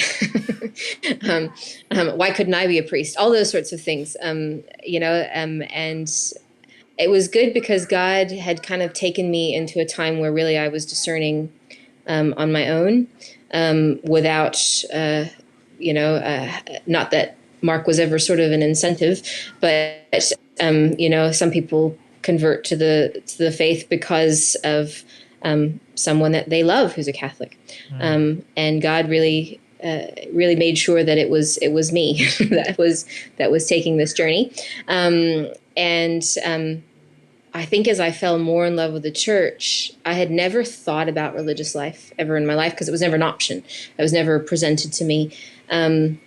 couldn't I be a priest? All those sorts of things, and it was good because God had kind of taken me into a time where really I was discerning on my own, without, not that Mark was ever sort of an incentive, but, some people convert to the faith because of someone that they love who's a Catholic. And God really made sure that it was me that was taking this journey. I think as I fell more in love with the church, I had never thought about religious life ever in my life because it was never an option. It was never presented to me. I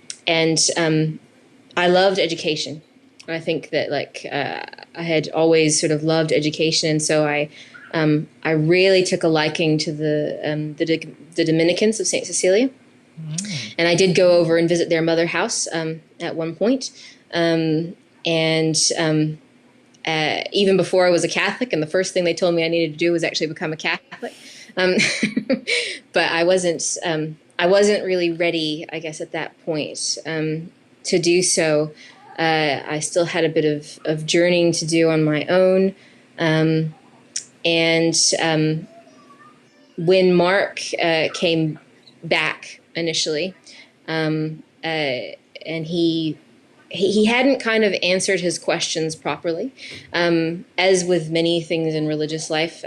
loved education. I think that I had always sort of loved education, and so I really took a liking to the Dominicans of St. Cecilia, and I did go over and visit their mother house at one point, even before I was a Catholic, and the first thing they told me I needed to do was actually become a Catholic, but I wasn't really ready, I guess, at that point to do so. I still had a bit of journeying to do on my own. When Mark came back initially, and he hadn't kind of answered his questions properly, as with many things in religious life.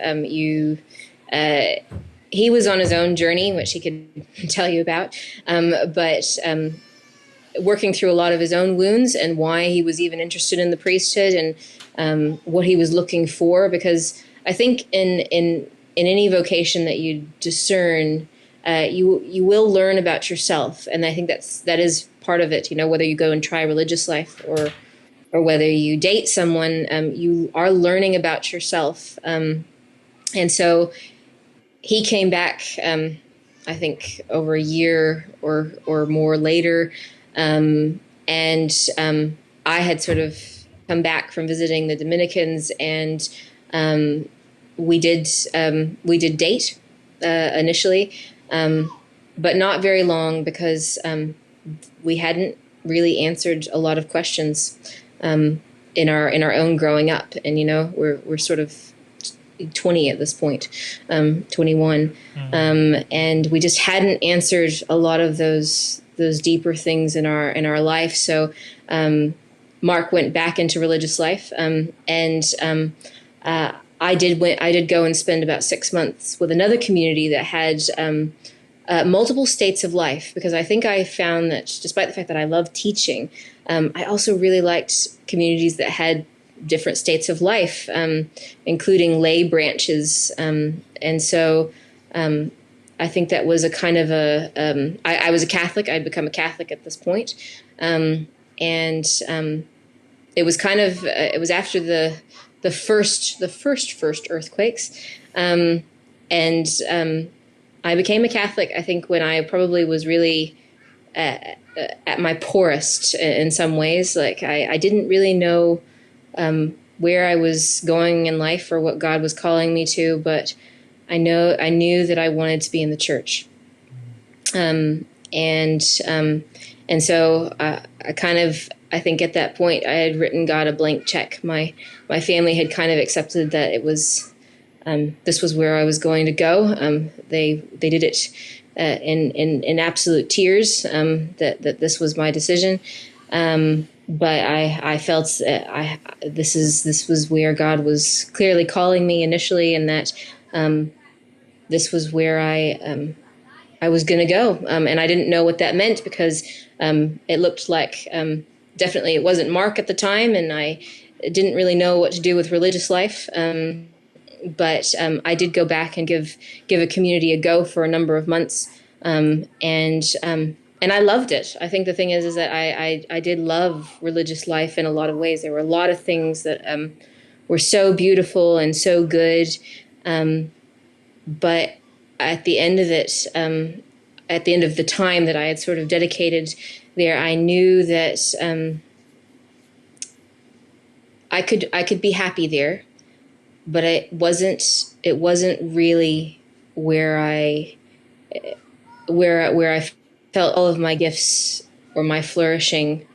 He was on his own journey, which he could tell you about, but working through a lot of his own wounds and why he was even interested in the priesthood and what he was looking for. Because I think in any vocation that you discern, you will learn about yourself, and I think that is part of it. Whether you go and try religious life or whether you date someone, you are learning about yourself. And so he came back, I think, over a year or more later, and I had sort of come back from visiting the Dominicans, and we did date initially, but not very long because we hadn't really answered a lot of questions in our own growing up, and we're sort of 20 at this point, 21, and we just hadn't answered a lot of those deeper things in our life. So Mark went back into religious life, and I did go and spend about 6 months with another community that had multiple states of life, because I think I found that despite the fact that I love teaching, I also really liked communities that had different states of life, including lay branches. And so I think that was a kind of I was a Catholic. I'd become a Catholic at this point. And it was kind of, it was after the first earthquakes. And I became a Catholic, I think, when I probably was really at my poorest in some ways. Like I didn't really know where I was going in life or what God was calling me to, but I knew that I wanted to be in the church. And so I think at that point I had written God a blank check. My family had kind of accepted that it was, this was where I was going to go. They did it in absolute tears, that this was my decision. But I felt this was where God was clearly calling me initially, and that this was where I was going to go. And I didn't know what that meant, because it looked like definitely it wasn't Mark at the time, and I didn't really know what to do with religious life. But I did go back and give a community a go for a number of months, and I loved it. I think the thing is that I did love religious life in a lot of ways. There were a lot of things that were so beautiful and so good. But at the end of it, at the end of the time that I had sort of dedicated there, I knew that I could be happy there, but it wasn't really where I felt all of my gifts or my flourishing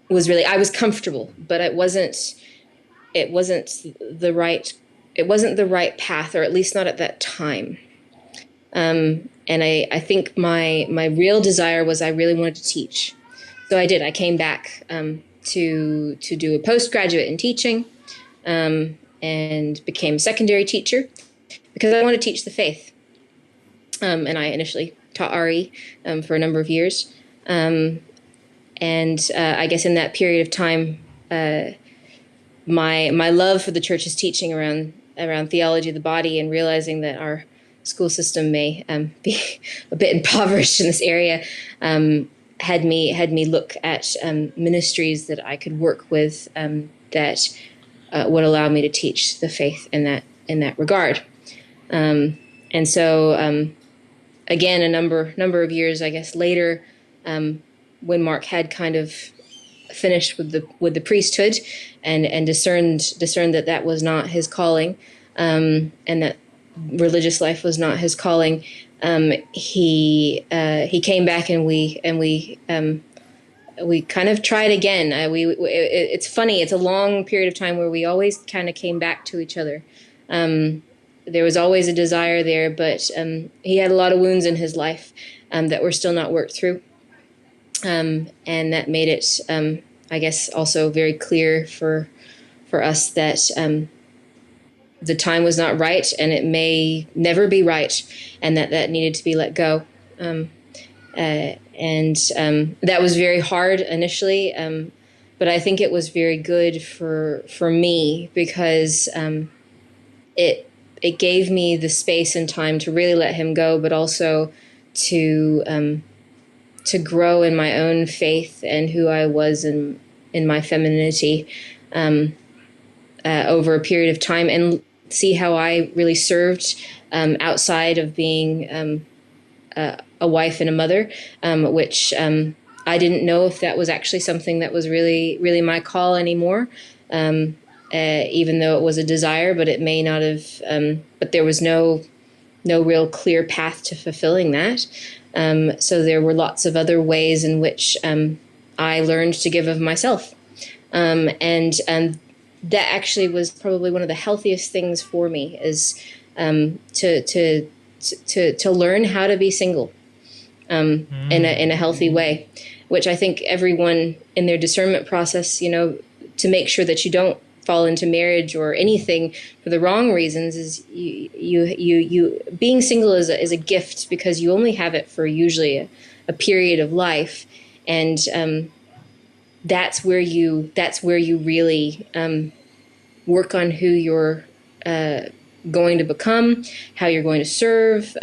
was really. I was comfortable, but it wasn't the right path, or at least not at that time. And I think my real desire was I really wanted to teach. So I did. I came back to do a postgraduate in teaching, and became a secondary teacher because I wanted to teach the faith. And I initially taught RE for a number of years. And I guess in that period of time, my love for the church's teaching around theology of the body, and realizing that our school system may be a bit impoverished in this area, had me look at ministries that I could work with that would allow me to teach the faith in that regard. And so again, a number of years, I guess, later, when Mark had kind of finished with the priesthood and discerned that was not his calling, and that religious life was not his calling, he came back, and we kind of tried again. It's funny. It's a long period of time where we always kind of came back to each other. There was always a desire there, but he had a lot of wounds in his life that were still not worked through. And that made it, I guess, also very clear for us that the time was not right, and it may never be right, and that needed to be let go. and that was very hard initially, but I think it was very good for me because it gave me the space and time to really let him go, but also to grow in my own faith and who I was in my femininity over a period of time, and see how I really served outside of being a wife and a mother, which I didn't know if that was actually something that was really, really my call anymore, even though it was a desire, but it may not have, but there was no real clear path to fulfilling that. So there were lots of other ways in which I learned to give of myself. And that actually was probably one of the healthiest things for me, is to learn how to be single in a healthy way, which I think everyone in their discernment process, to make sure that you don't fall into marriage or anything for the wrong reasons, is you being single is a gift, because you only have it for usually a period of life, and that's where you really work on who you're going to become, how you're going to serve,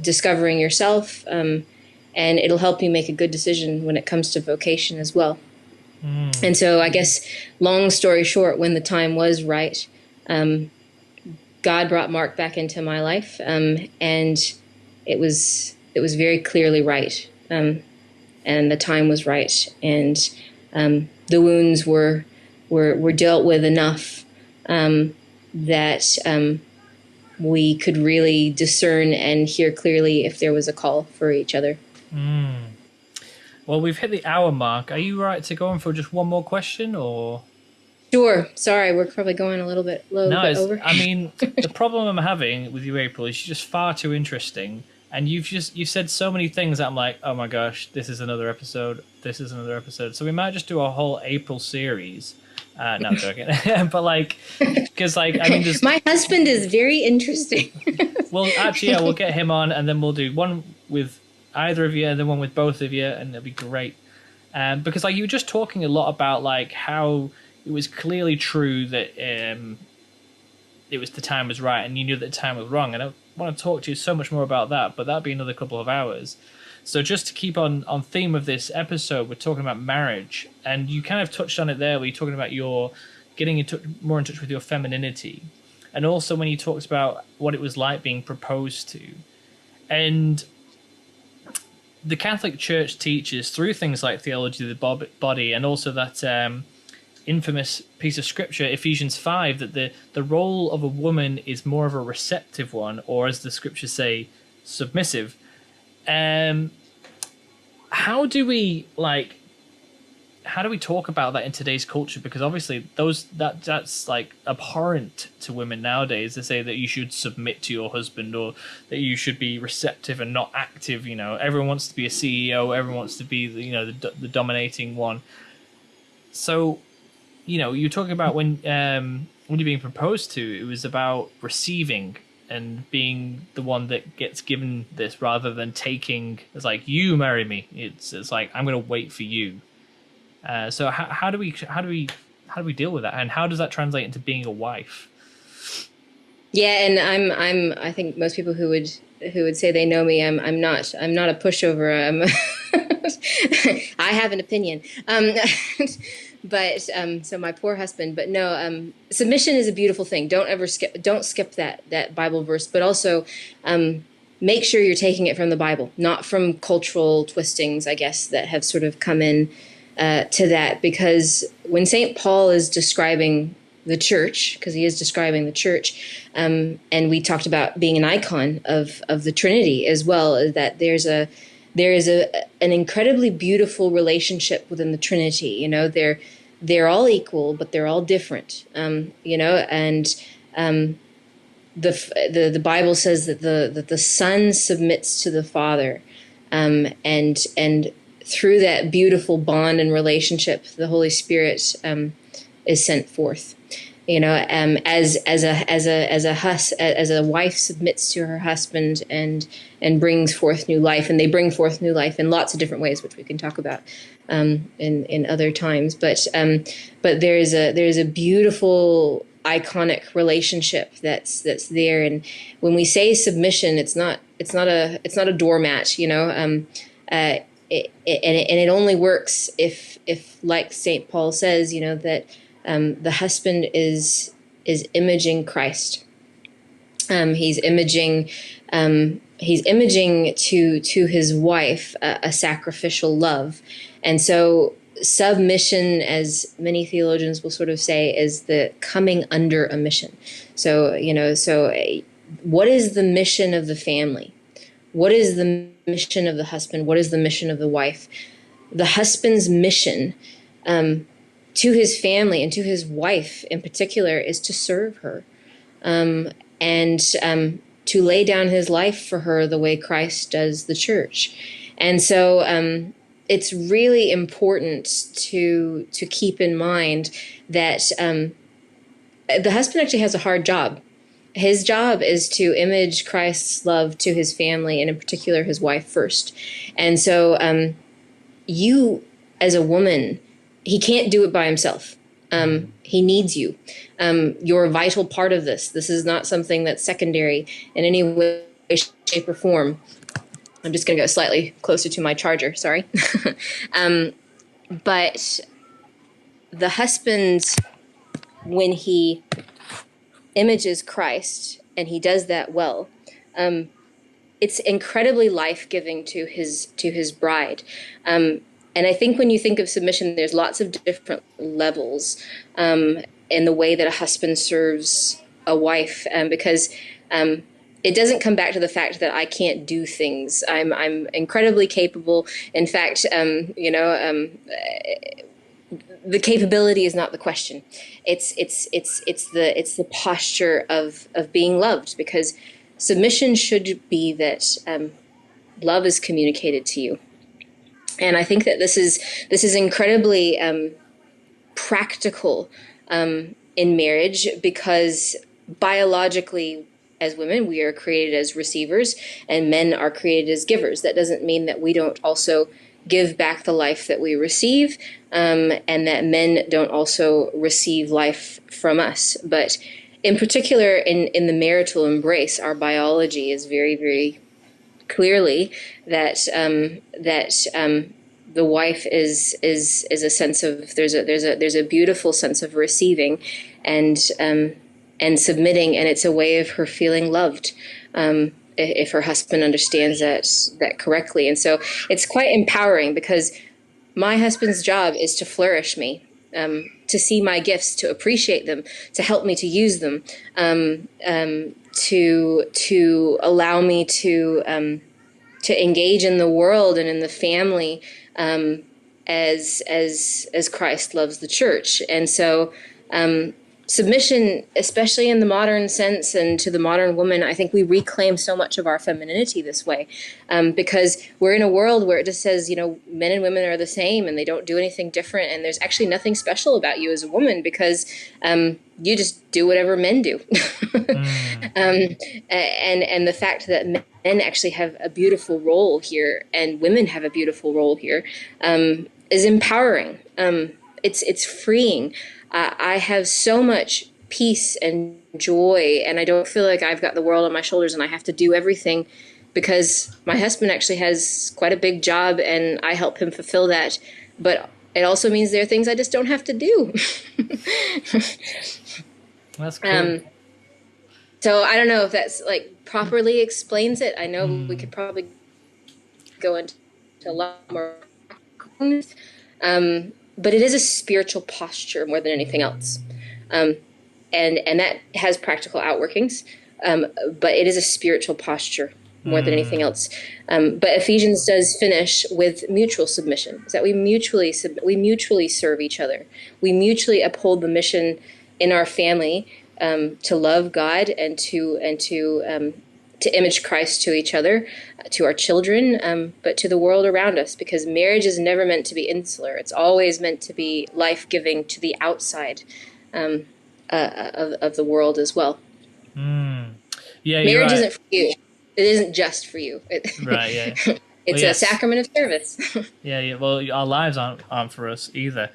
discovering yourself, and it'll help you make a good decision when it comes to vocation as well. And so I guess, long story short, when the time was right, God brought Mark back into my life, and it was very clearly right, and the time was right, and the wounds were dealt with enough that we could really discern and hear clearly if there was a call for each other. Well, we've hit the hour mark. Are you right to go on for just one more question, or? Sure. Sorry, we're probably going a little bit over. I mean, the problem I'm having with you, April, is you're just far too interesting, and you've said so many things that I'm like, oh my gosh, this is another episode. So we might just do a whole April series. No, I'm joking. But because I mean, just my husband is very interesting. Well, actually, yeah, we'll get him on, and then we'll do one with either of you and then one with both of you, and it'll be great. Because you were just talking a lot about how it was clearly true that it was the time was right, and you knew that the time was wrong. And I want to talk to you so much more about that, but that'd be another couple of hours. So just to keep on theme of this episode, we're talking about marriage, and you kind of touched on it there, where you're talking about your getting more in touch with your femininity, and also when you talked about what it was like being proposed to. And the Catholic Church teaches, through things like theology of the body, and also that infamous piece of scripture, Ephesians 5, that the role of a woman is more of a receptive one, or as the scriptures say, submissive. How do we talk about that in today's culture? Because obviously that's abhorrent to women nowadays. They say that you should submit to your husband, or that you should be receptive and not active. Everyone wants to be a CEO. Everyone wants to be the dominating one. So, you're talking about when you're being proposed to, it was about receiving and being the one that gets given this, rather than taking. It's like, you marry me. It's like, I'm going to wait for you. So how do we deal with that, and how does that translate into being a wife? Yeah, and I think most people who would say they know me, I'm not a pushover. I have an opinion. But so my poor husband. But no, submission is a beautiful thing. Don't skip that Bible verse. But also, make sure you're taking it from the Bible, not from cultural twistings, I guess, that have sort of come in to that. Because when St. Paul is describing the church, because he is describing the church, and we talked about being an icon of the Trinity as well, that there is an incredibly beautiful relationship within the Trinity. They're all equal, but they're all different. And the Bible says that the Son submits to the Father, and through that beautiful bond and relationship, the Holy Spirit is sent forth. as a wife submits to her husband and brings forth new life, and they bring forth new life in lots of different ways, which we can talk about in other times. But there's a beautiful iconic relationship that's there, and when we say submission, it's not a doormat, and it only works if like St. Paul says, that the husband is imaging Christ. He's imaging to his wife a sacrificial love, and so submission, as many theologians will sort of say, is the coming under a mission. So what is the mission of the family? What is the mission of the husband? What is the mission of the wife? The husband's mission to his family and to his wife in particular is to serve her, and to lay down his life for her the way Christ does the church. And so it's really important to keep in mind that the husband actually has a hard job. His job is to image Christ's love to his family, and in particular his wife first. And so you, as a woman, he can't do it by himself. He needs you. You're a vital part of this. This is not something that's secondary in any way, shape, or form. I'm just going to go slightly closer to my charger, sorry. But the husband, when he images Christ, and he does that well, it's incredibly life-giving to his bride. And I think when you think of submission, there's lots of different levels in the way that a husband serves a wife, because it doesn't come back to the fact that I can't do things. I'm incredibly capable. In fact, the capability is not the question. It's the posture of being loved, because submission should be that love is communicated to you. And I think that this is incredibly practical in marriage, because biologically, as women, we are created as receivers, and men are created as givers. That doesn't mean that we don't also give back the life that we receive, and that men don't also receive life from us. But in particular, in the marital embrace, our biology is very, very clearly that the wife is a sense of there's a beautiful sense of receiving and submitting, and it's a way of her feeling loved. If her husband understands that correctly. And so it's quite empowering, because my husband's job is to flourish me, to see my gifts, to appreciate them, to help me to use them, to allow me to engage in the world and in the family as Christ loves the church. And so submission, especially in the modern sense and to the modern woman, I think we reclaim so much of our femininity this way, because we're in a world where it just says, men and women are the same and they don't do anything different. And there's actually nothing special about you as a woman, because you just do whatever men do. And the fact that men actually have a beautiful role here and women have a beautiful role here is empowering. It's freeing. I have so much peace and joy, and I don't feel like I've got the world on my shoulders and I have to do everything, because my husband actually has quite a big job and I help him fulfill that. But it also means there are things I just don't have to do. That's cool. So I don't know if that's properly explains it. I know we could probably go into a lot more. But it is a spiritual posture more than anything else. And that has practical outworkings, but it is a spiritual posture more than anything else. But Ephesians does finish with mutual submission, is that we mutually serve each other. We mutually uphold the mission in our family to love God and to image Christ to each other, to our children, but to the world around us, because marriage is never meant to be insular. It's always meant to be life-giving to the outside of the world as well. Yeah, Marriage right. isn't for you. It isn't just for you. Right, yeah. It's Yes. a sacrament of service. Yeah. Well, our lives aren't for us either.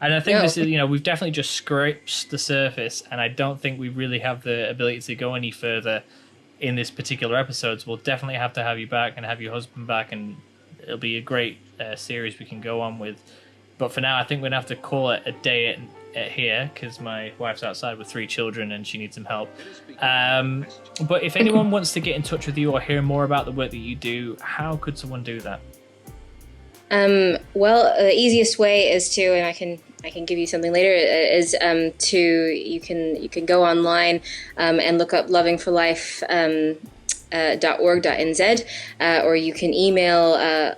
And I think No. this is, we've definitely just scratched the surface, and I don't think we really have the ability to go any further in this particular episode. So we'll definitely have to have you back and have your husband back, and it'll be a great series we can go on with. But for now, I think we're going to have to call it a day at here, because my wife's outside with 3 children and she needs some help. But if anyone wants to get in touch with you or hear more about the work that you do, how could someone do that? Well, the easiest way is to, and I can give you something later, is to you can go online and look up lovingforlife.org.nz, or you can email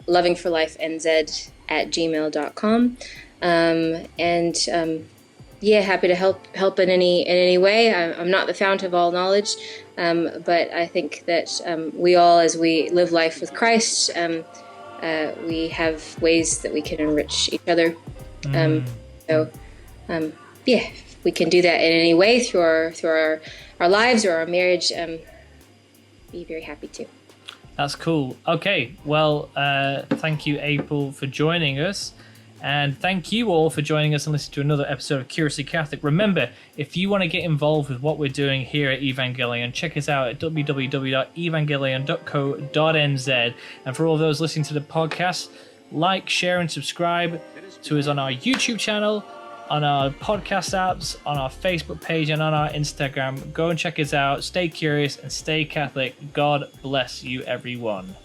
lovingforlifenz@gmail.com, and happy to help in any way. I'm not the fount of all knowledge, but I think that we all, as we live life with Christ, we have ways that we can enrich each other. We can do that in any way through our lives or our marriage. Be very happy to. That's cool. Okay, well, thank you, April, for joining us. And thank you all for joining us and listening to another episode of Curiously Catholic. Remember, if you want to get involved with what we're doing here at Evangelion, check us out at www.evangelion.co.nz. And for all those listening to the podcast, like, share, and subscribe to us on our YouTube channel, on our podcast apps, on our Facebook page, and on our Instagram. Go and check us out. Stay curious and stay Catholic. God bless you, everyone.